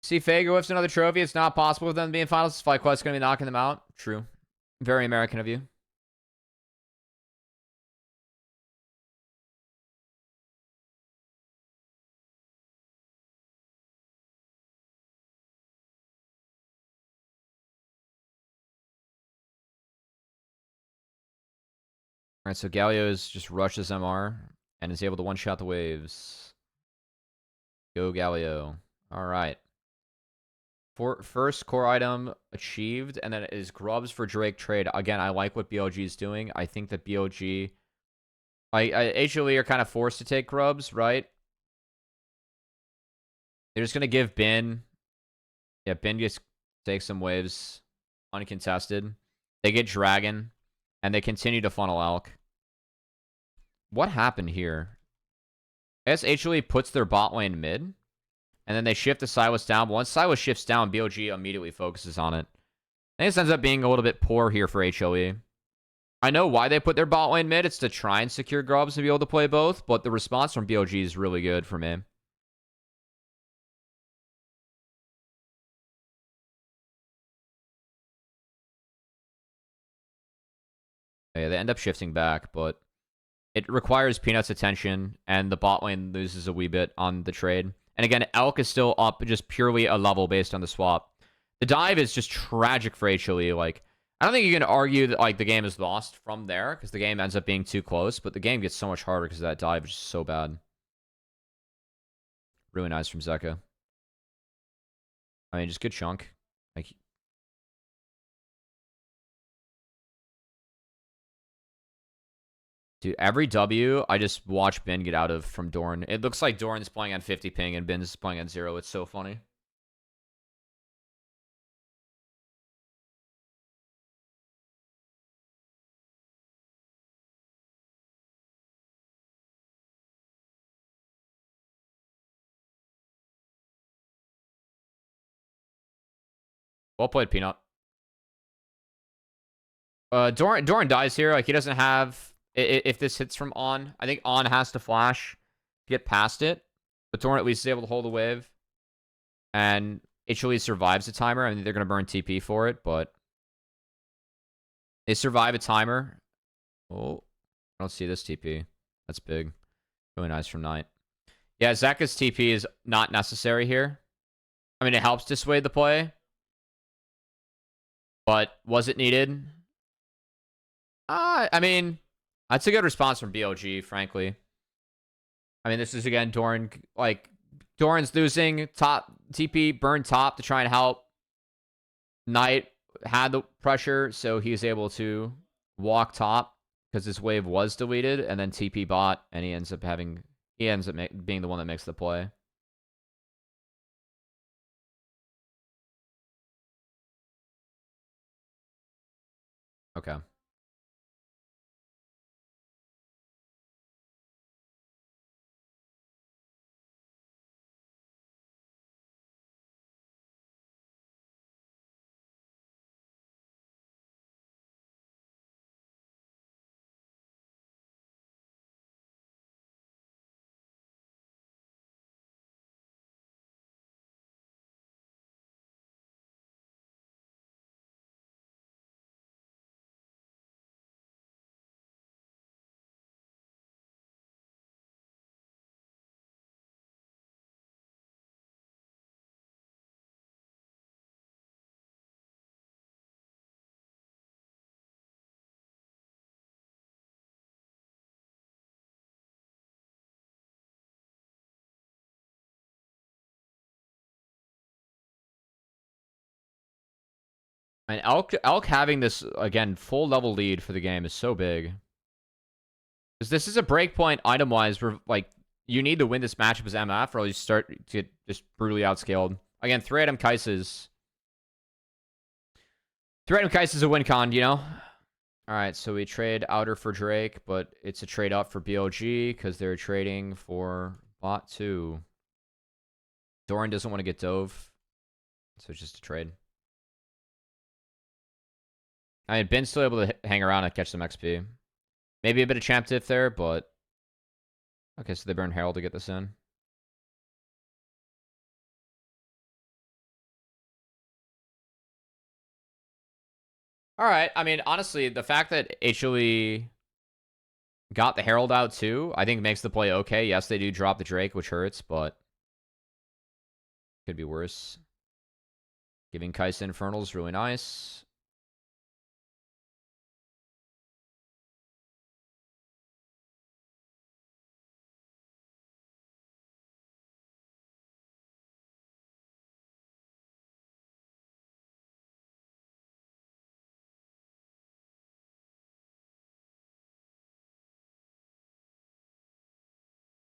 See, Fago whiffs another trophy. It's not possible for them to be in finals. FlyQuest's going to be knocking them out. True. Very American of you. Alright, so Galio's just rushes MR and is able to one-shot the waves. Go Galio. Alright. First core item achieved, and then it is grubs for Drake trade. Again, I like what BLG is doing. I think that BLG... HLE are kind of forced to take grubs, right? They're just going to give Bin... Yeah, Bin just takes some waves. Uncontested. They get Dragon. And they continue to funnel Elk. What happened here? I guess HLE puts their bot lane mid. And then they shift the Silas down. But once Silas shifts down, BLG immediately focuses on it. I think this ends up being a little bit poor here for HLE. I know why they put their bot lane mid. It's to try and secure grubs and be able to play both. But the response from BLG is really good for me. Yeah, they end up shifting back, but it requires Peanut's attention, and the bot lane loses a wee bit on the trade. And again, Elk is still up just purely a level based on the swap. The dive is just tragic for HLE. Like, I don't think you can argue that like the game is lost from there, because the game ends up being too close, but the game gets so much harder because that dive is just so bad. Really nice from Zeka. I mean, just good chunk. Like, dude, every W I just watch Ben get out of from Dorn. It looks like Dorn's playing on 50 ping and Ben's playing on 0. It's so funny. Well played, Peanut. Doran dies here. Like, he doesn't have... If this hits from On, I think On has to flash to get past it. But Doran at least is able to hold the wave. And HLE survives the timer. I mean, they're going to burn TP for it, but... They survive a timer. Oh, I don't see this TP. That's big. Really nice from Knight. Yeah, Zeka's TP is not necessary here. I mean, it helps dissuade the play. But was it needed? I mean, that's a good response from BLG, frankly. I mean, this is, again, Doran. Like, Doran's losing top TP, burn top to try and help. Knight had the pressure, so he was able to walk top because his wave was deleted, and then TP bot, and he ends up being the one that makes the play. Okay. And Elk having this, again, full level lead for the game is so big. Because this is a breakpoint item-wise where, like, you need to win this matchup as MF or you start to get just brutally outscaled. Again, 3-item Kai'Sa's... 3-item Kai'Sa's a win con, you know? Alright, so we trade Outer for Drake, but it's a trade up for BLG because they're trading for bot 2. Doran doesn't want to get dove, so it's just a trade. I mean, Ben's still able to hang around and catch some XP. Maybe a bit of champ diff there, but... Okay, so they burn Herald to get this in. Alright, I mean, honestly, the fact that HLE got the Herald out too, I think makes the play okay. Yes, they do drop the Drake, which hurts, but... Could be worse. Giving Kai'Sa Infernal is really nice.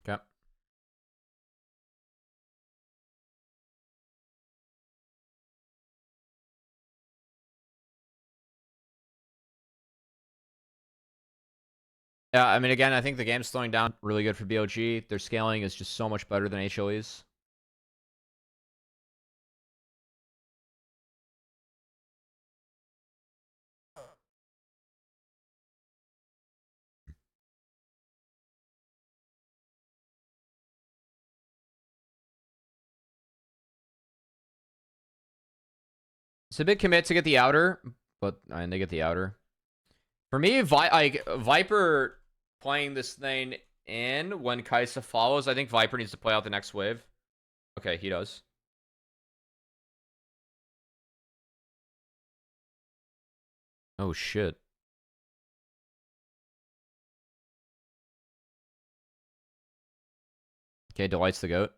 Okay. Yeah, I mean, again, I think the game's slowing down really good for BLG. Their scaling is just so much better than HLE's. It's a big commit to get the outer, but I mean, they get the outer. For me, Viper playing this thing in when Kai'Sa follows, I think Viper needs to play out the next wave. Okay, he does. Oh, shit. Okay, Delight's the GOAT.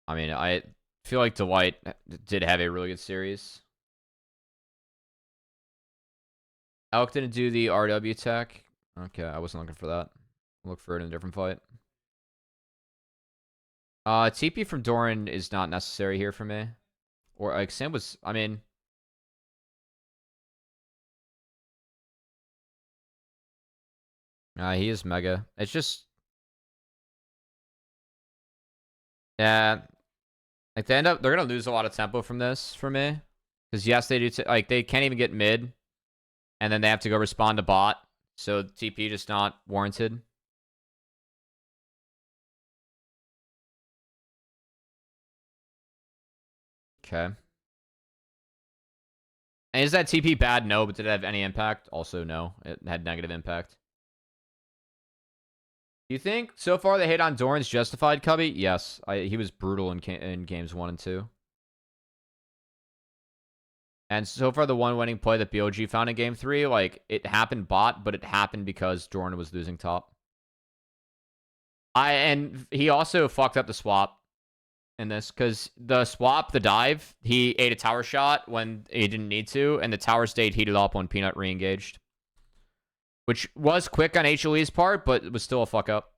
I mean, I feel like Delight did have a really good series. Elk didn't do the RW tech. Okay, I wasn't looking for that. I'll look for it in a different fight. TP from Doran is not necessary here for me. Or, like, Sam was... I mean... he is mega. It's just... Yeah. Like, they're gonna lose a lot of tempo from this, for me. Because, yes, they do... Like, they can't even get mid. And then they have to go respond to bot. So, TP just not warranted. Okay. And is that TP bad? No, but did it have any impact? Also, no. It had negative impact. Do you think so far the hate on Doran's justified, Cubby? Yes. He was brutal in games 1 and 2. And so far, the one winning play that BLG found in game 3, like, it happened bot, but it happened because Doran was losing top. And he also fucked up the swap in this, because the swap, the dive, he ate a tower shot when he didn't need to, and the tower stayed heated up when Peanut re-engaged. Which was quick on HLE's part, but it was still a fuck up.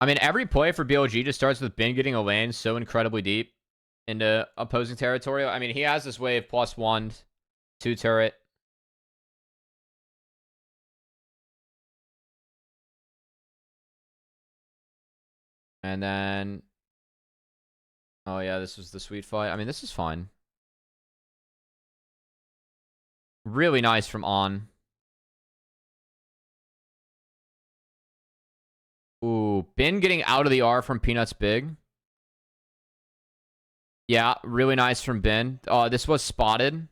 I mean, every play for BLG just starts with Bin getting a lane so incredibly deep into opposing territory. I mean, he has this wave +1, 2 turret. And then... Oh, yeah, this was the sweet fight. I mean, this is fine. Really nice from On. Ooh, Bin getting out of the R from Peanut's big. Yeah, really nice from Bin. This was spotted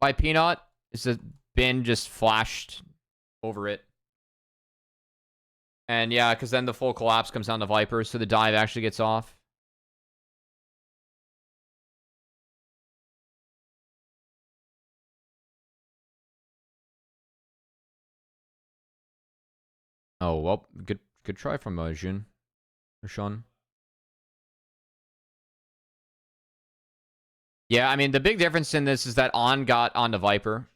by Peanut. It's that Bin just flashed over it. And yeah, because then the full collapse comes down to Viper, so the dive actually gets off. Oh, well, good try from Jun. Or Sean. Yeah, I mean, the big difference in this is that On got onto Viper.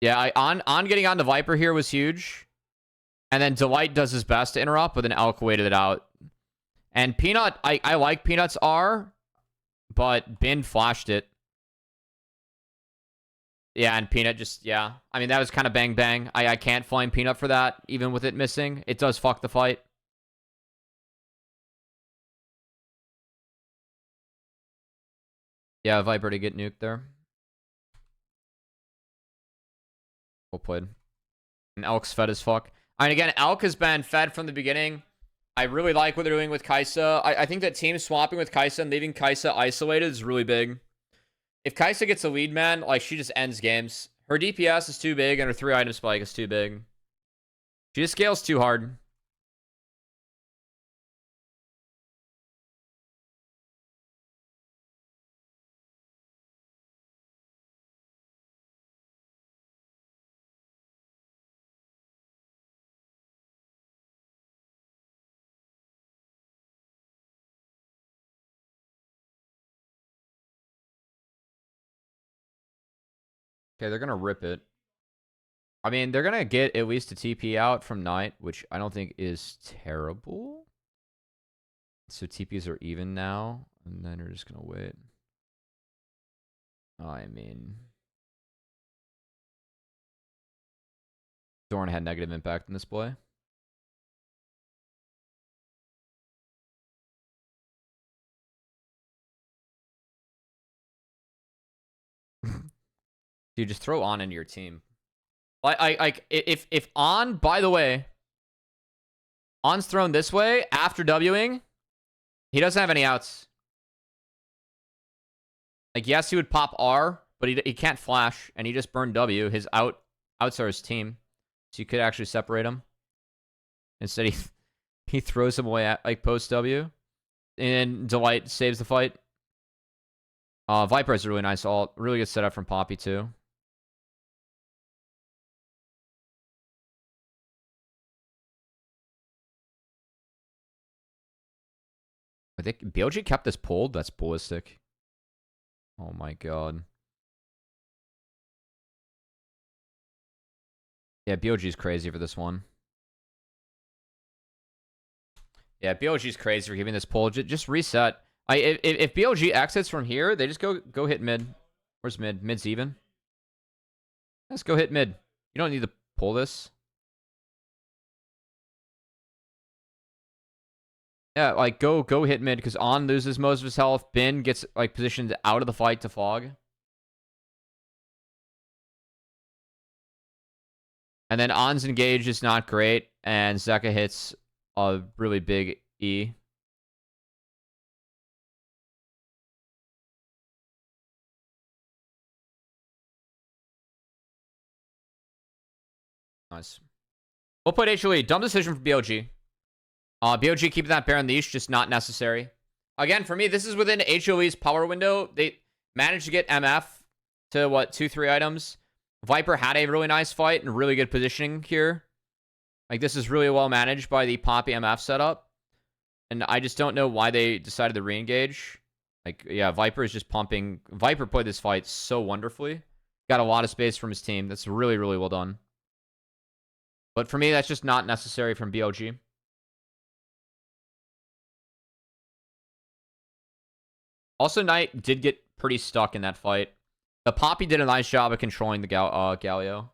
Yeah, On getting onto Viper here was huge. And then Delight does his best to interrupt, but then Elk waited it out. And Peanut, I like Peanut's R, but Bin flashed it. Yeah, and Peanut just, yeah. I mean, that was kind of bang bang. I can't flame Peanut for that, even with it missing. It does fuck the fight. Yeah, Viper to get nuked there. Well played. And Elk's fed as fuck. I mean, again, Elk has been fed from the beginning. I really like what they're doing with Kai'Sa. I think that team swapping with Kai'Sa and leaving Kai'Sa isolated is really big. If Kai'Sa gets a lead, man, like, she just ends games. Her DPS is too big, and her 3-item spike is too big. She just scales too hard. Okay, they're gonna rip it. I mean, they're gonna get at least a TP out from Knight, which I don't think is terrible. So TPs are even now, and then we're just gonna wait. I mean, Doran had negative impact in this play. Dude, just throw On into your team. Like, if On, by the way, On's thrown this way after Wing, he doesn't have any outs. Like, yes, he would pop R, but he can't flash, and he just burned W. His outs are his team, so you could actually separate him. Instead, he throws him away at, like, post W, and Delight saves the fight. Viper has a really nice ult. Really good setup from Poppy, too. I think BLG kept this pulled. That's ballistic. Oh my god. Yeah, BLG's crazy for this one. Yeah, BLG's crazy for giving this pull. Just reset. If BLG exits from here, they just go hit mid. Where's mid? Mid's even. Let's go hit mid. You don't need to pull this. Yeah, like, go hit mid, because On loses most of his health. Bin gets, like, positioned out of the fight to fog. And then On's engage is not great, and Zeka hits a really big E. Nice. We'll put HLE. Dumb decision for BLG. BLG keeping that Baron leash, just not necessary. Again, for me, this is within HLE's power window. They managed to get MF to, what, 2-3 items. Viper had a really nice fight and really good positioning here. Like, this is really well managed by the Poppy MF setup. And I just don't know why they decided to re-engage. Like, yeah, Viper is just pumping. Viper played this fight so wonderfully. Got a lot of space from his team. That's really, really well done. But for me, that's just not necessary from BLG. Also, Knight did get pretty stuck in that fight. The Poppy did a nice job of controlling the Galio.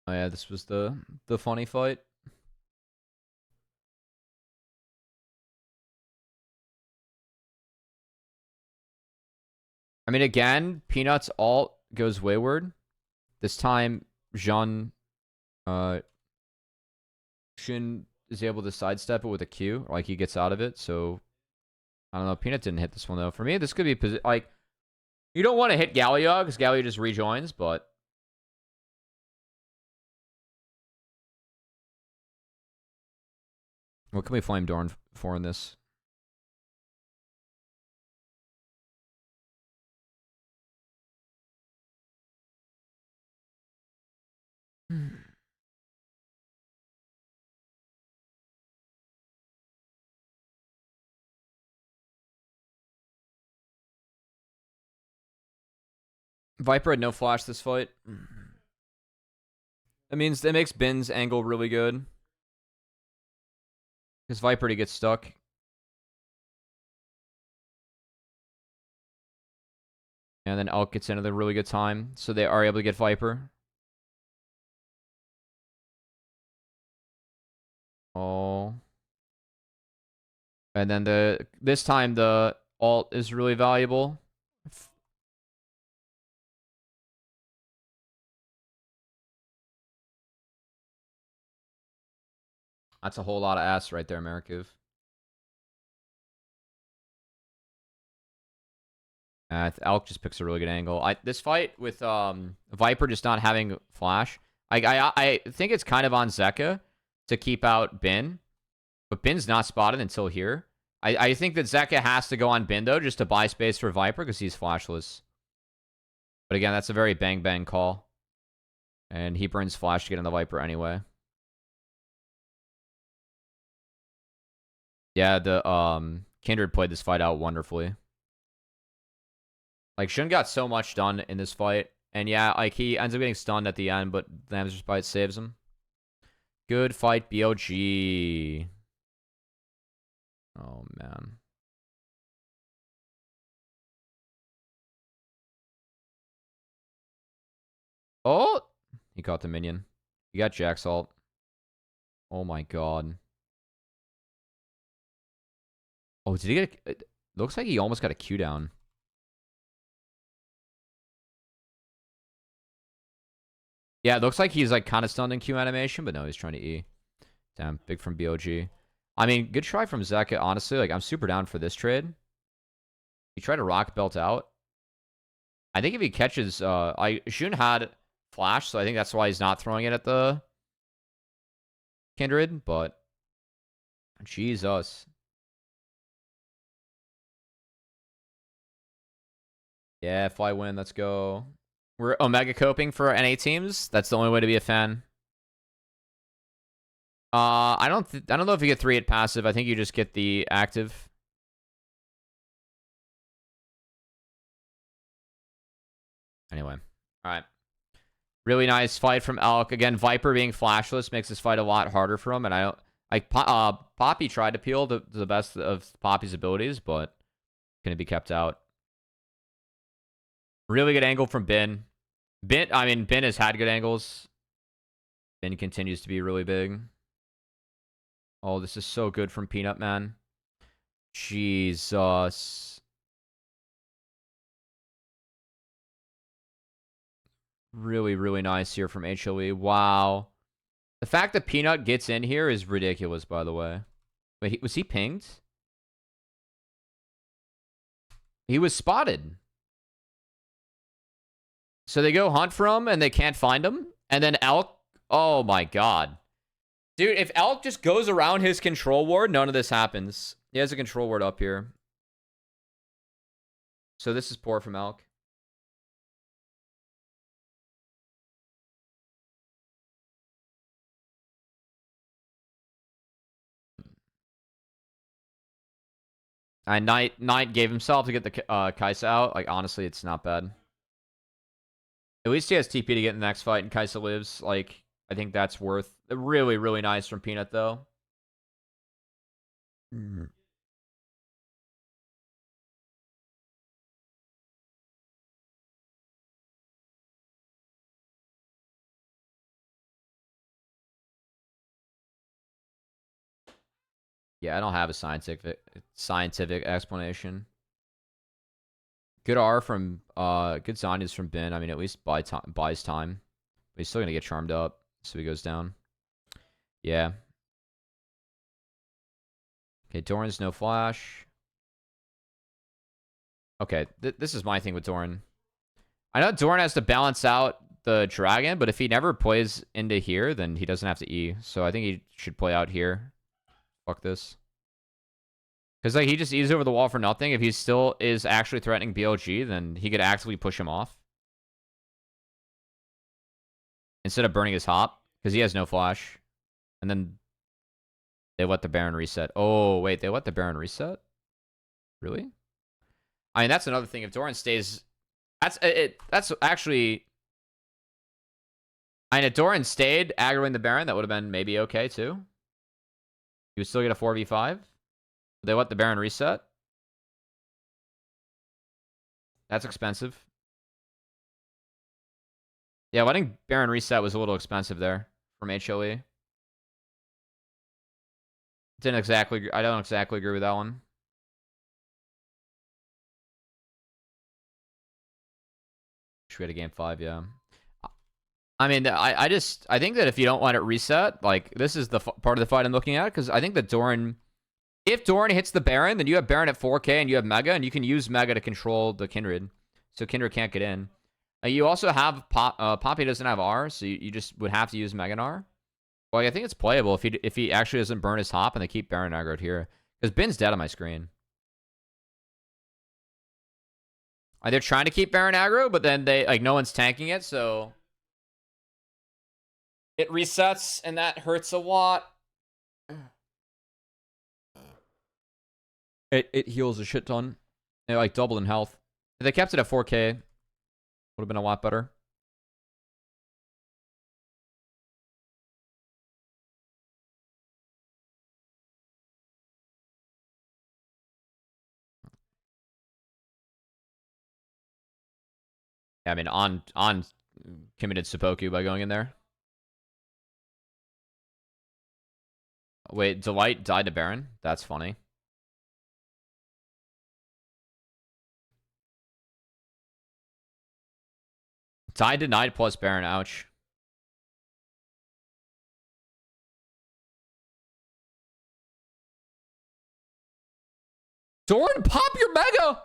Oh yeah, this was the funny fight. I mean, again, Peanuts ult goes wayward. This time, Jean Shin is able to sidestep it with a Q. Like, he gets out of it, so... I don't know. Peanut didn't hit this one, though. For me, this could be... Like, you don't want to hit Galio, because Galio just rejoins, but... What can we flame Dorn for in this? Viper had no flash this fight. That means that makes Bin's angle really good. Because Viper to get stuck. And then Elk gets in at a really good time. So they are able to get Viper. Oh. And then this time the ult is really valuable. That's a whole lot of ass right there, Marikov. Elk just picks a really good angle. This fight with Viper just not having flash. I think it's kind of on Zeka to keep out Bin. But Bin's not spotted until here. I think that Zeka has to go on Bin, though, just to buy space for Viper, because he's flashless. But again, that's a very bang-bang call. And he burns flash to get on the Viper anyway. Yeah, the Kindred played this fight out wonderfully. Like, Shun got so much done in this fight. And yeah, like, he ends up getting stunned at the end, but the Hamster's Bite saves him. Good fight, BLG. Oh, man. Oh! He caught the minion. He got Jack's ult. Oh, my God. Oh, did he get a... It looks like he almost got a Q down. Yeah, it looks like he's, like, kind of stunned in Q animation, but no, he's trying to E. Damn, big from BLG. I mean, good try from Zeka, honestly. Like, I'm super down for this trade. He tried to rock belt out. I think if he catches... Shun had flash, so I think that's why he's not throwing it at the Kindred, but... Jesus. Yeah, fly win, let's go. We're Omega coping for NA teams. That's the only way to be a fan. I don't know if you get 3-8 passive. I think you just get the active. Anyway. All right. Really nice fight from Elk. Again, Viper being flashless makes this fight a lot harder for him. And I don't... Like, Poppy tried to peel to the best of Poppy's abilities, but couldn't be kept out. Really good angle from Bin. Bin has had good angles. Bin continues to be really big. Oh, this is so good from Peanut Man. Jesus. Really, really nice here from HLE. Wow. The fact that Peanut gets in here is ridiculous, by the way. Wait, was he pinged? He was spotted. So they go hunt for him, and they can't find him. And then Elk... Oh, my God. Dude, if Elk just goes around his control ward, none of this happens. He has a control ward up here. So this is poor from Elk. And Knight gave himself to get the Kaisa out. Like, honestly, it's not bad. At least he has TP to get in the next fight, and Kaisa lives. Like, I think that's worth... Really, really nice from Peanut, though. Yeah, I don't have a scientific explanation. Good R from good Zanyas from Bin. I mean, at least buys time. But he's still gonna get charmed up, so he goes down. Yeah. Okay, Doran's no flash. Okay, this is my thing with Doran. I know Doran has to balance out the dragon, but if he never plays into here, then he doesn't have to E. So I think he should play out here. Fuck this. Because like he just E's over the wall for nothing. If he still is actually threatening BLG, then he could actively push him off. Instead of burning his hop. Because he has no flash. And then they let the Baron reset. Oh, wait. They let the Baron reset? Really? I mean, that's another thing. If Doran stays... That's actually... I mean, if Doran stayed aggroing the Baron, that would have been maybe okay, too. He would still get a 4v5. They let the Baron reset. That's expensive. Yeah, letting Baron reset was a little expensive there from HLE. I don't exactly agree with that one. Should we had a game 5, yeah. I mean, I think that if you don't let it reset, like, this is the part of the fight I'm looking at, because I think that Doran... If Doran hits the Baron, then you have Baron at 4k and you have Mega, and you can use Mega to control the Kindred. So Kindred can't get in. You also have... Poppy doesn't have R, so you just would have to use Mega and R. Well, I think it's playable if he actually doesn't burn his hop and they keep Baron aggroed here. Because Bin's dead on my screen. They're trying to keep Baron aggro, but then no one's tanking it, so... It resets, and that hurts a lot. It heals a shit ton. They like double in health. If they kept it at 4k, would have been a lot better. Yeah, I mean, on committed Seppuku by going in there. Wait, Delight died to Baron? That's funny. Died to Knight plus Baron, ouch. Doran, pop your Mega!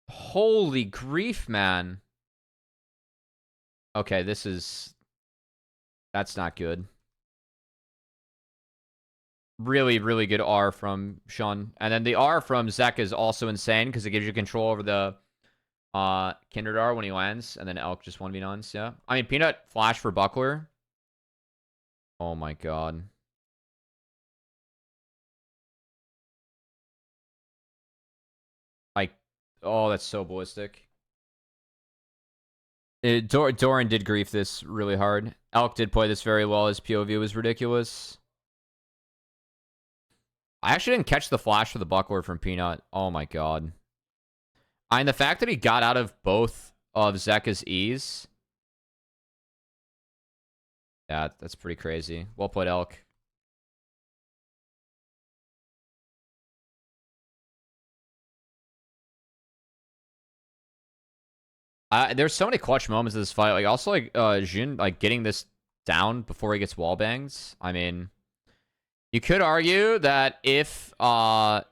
Holy grief, man. Okay, this is... That's not good. Really, really good R from Sean. And then the R from Zek is also insane because it gives you control over the Kindred R when he lands. And then Elk just 1v9s, yeah. I mean, Peanut flash for Buckler. Oh my god. Like, Oh, that's so ballistic. Doran did grief this really hard. Elk did play this very well. His POV was ridiculous. I actually didn't catch the flash for the buckler from Peanut. Oh my god. And the fact that he got out of both of Zeka's E's. Yeah, that's pretty crazy. Well played, Elk. There's so many clutch moments in this fight. Like also like Jin like getting this down before he gets wall bangs. I mean, you could argue that if Shun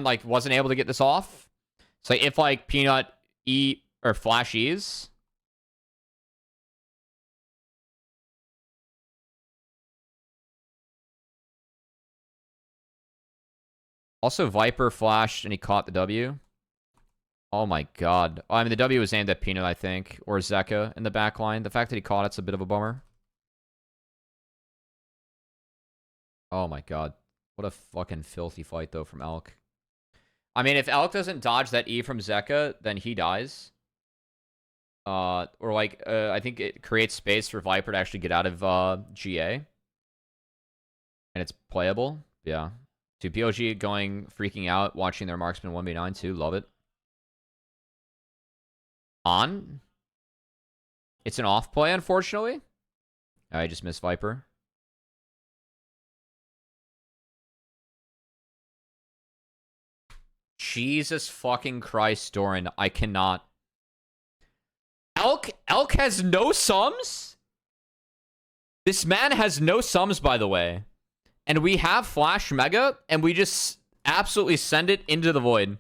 like wasn't able to get this off, so if like Peanut E or Flash E's. Also Viper flashed and he caught the W. Oh my god. I mean, the W was aimed at Peanut, I think, or Zeka in the back line. The fact that he caught it's a bit of a bummer. Oh my god. What a fucking filthy fight, though, from Elk. I mean, if Elk doesn't dodge that E from Zeka, then he dies. Or like, I think it creates space for Viper to actually get out of GA. And it's playable. Yeah. Dude, BLG going, freaking out, watching their marksman 1v9 too. Love it. On. It's an off play, unfortunately. I just missed Viper. Jesus fucking Christ, Doran. I cannot. Elk has no sums? This man has no sums, by the way. And we have Flash Mega, and we just absolutely send it into the void.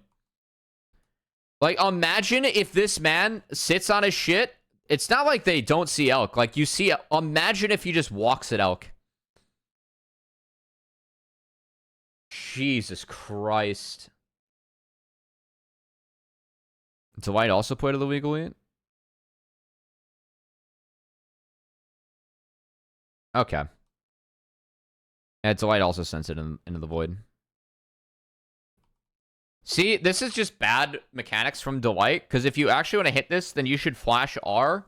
Like, imagine if this man sits on his shit. It's not like they don't see Elk. Like, you see... Imagine if he just walks at Elk. Jesus Christ. Delight also played it illegally? Okay. Yeah, Delight also sends it into the void. See, this is just bad mechanics from Delight, because if you actually want to hit this, then you should flash R,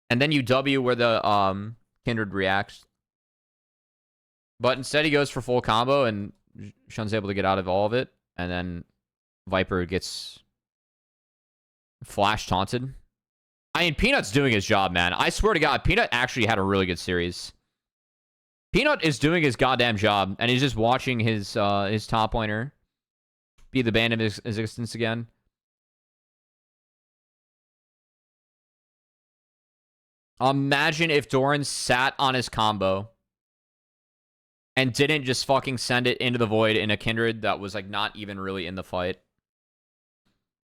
and then you W where the Kindred reacts. But instead he goes for full combo, and Shun's able to get out of all of it, and then Viper gets flash taunted. I mean, Peanut's doing his job, man. I swear to God, Peanut actually had a really good series. Peanut is doing his goddamn job, and he's just watching his top laner be the bane of his existence again. Imagine if Doran sat on his combo and didn't just fucking send it into the void in a Kindred that was like not even really in the fight.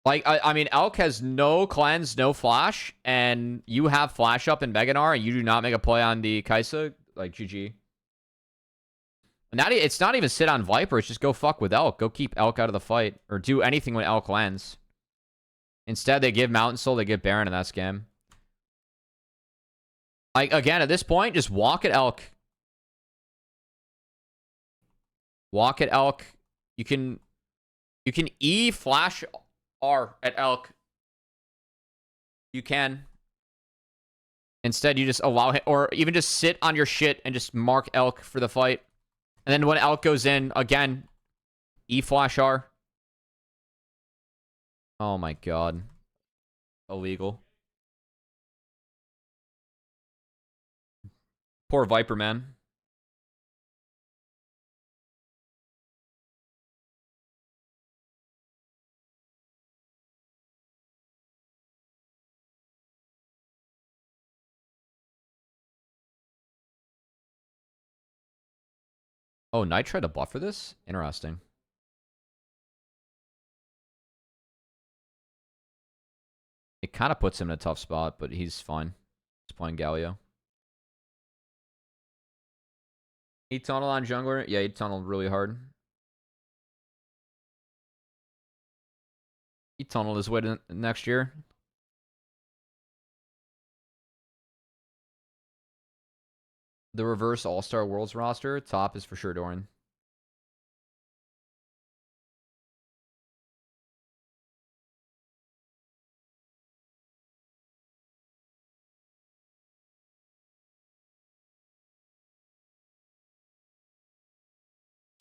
Like, I mean, Elk has no cleanse, no flash, and you have flash up in Meganar, and you do not make a play on the Kaisa, like, GG. It's not even sit on Viper, it's just go fuck with Elk. Go keep Elk out of the fight, or do anything when Elk lands. Instead, they give Mountain Soul, they give Baron in that scam. Like, again, at this point, just walk at Elk. Walk at Elk. You can E flash R at Elk. You can. Instead, you just allow him, or even just sit on your shit and just mark Elk for the fight. And then when Elk goes in, again, E flash R. Oh my god. Illegal. Poor Viper, man. Oh, Knight tried to buffer this? Interesting. It kind of puts him in a tough spot, but he's fine. He's playing Galio. He tunneled on jungler? Yeah, he tunneled really hard. He tunneled his way to next year. The reverse All-Star Worlds roster, top is for sure Doran.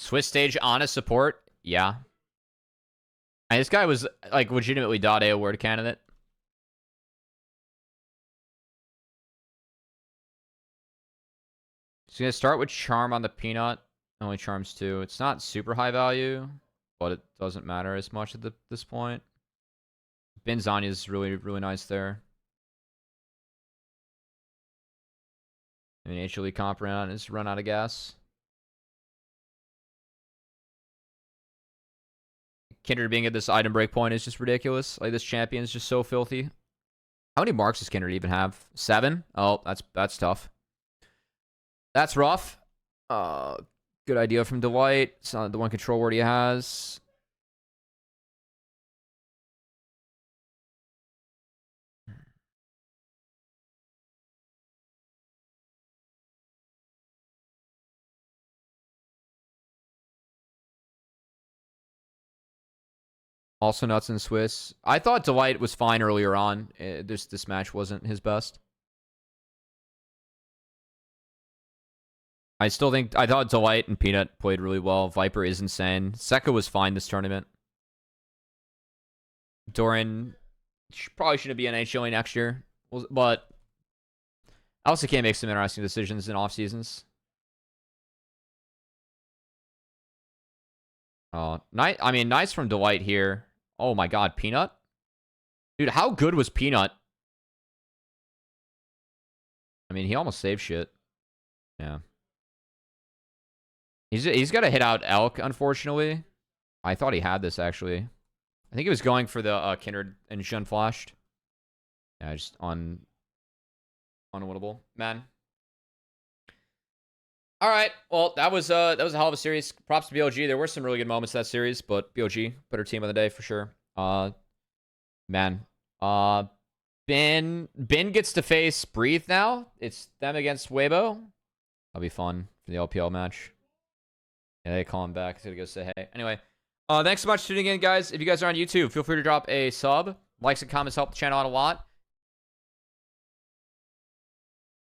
Swiss stage honest support. Yeah. And this guy was like legitimately .A award candidate. He's gonna start with charm on the peanut. Only charms 2. It's not super high value, but it doesn't matter as much at this point. Benzania is really, really nice there. I mean, HLE comp round is run out of gas. Kindred being at this item break point is just ridiculous. Like, this champion is just so filthy. How many marks does Kindred even have? 7? Oh, that's tough. That's rough. Good idea from Delight. It's not the one control word he has. Also nuts in Swiss. I thought Delight was fine earlier on. This match wasn't his best. I thought Delight and Peanut played really well. Viper is insane. Sekka was fine this tournament. Doran probably shouldn't be an HLE next year. But I also can't make some interesting decisions in off seasons. I mean, nice from Delight here. Oh my god, Peanut? Dude, how good was Peanut? I mean, he almost saved shit. Yeah. He's got to hit out Elk, unfortunately. I thought he had this, actually. I think he was going for the Kindred and Shun flashed. Yeah, just unwinnable. Man. All right. Well, that was a hell of a series. Props to BLG. There were some really good moments in that series, but BLG, better team of the day for sure. Man. Ben gets to face Breathe now. It's them against Weibo. That'll be fun for the LPL match. Yeah, they call him back. So to go say hey. Anyway, thanks so much for tuning in, guys. If you guys are on YouTube, feel free to drop a sub. Likes and comments help the channel out a lot.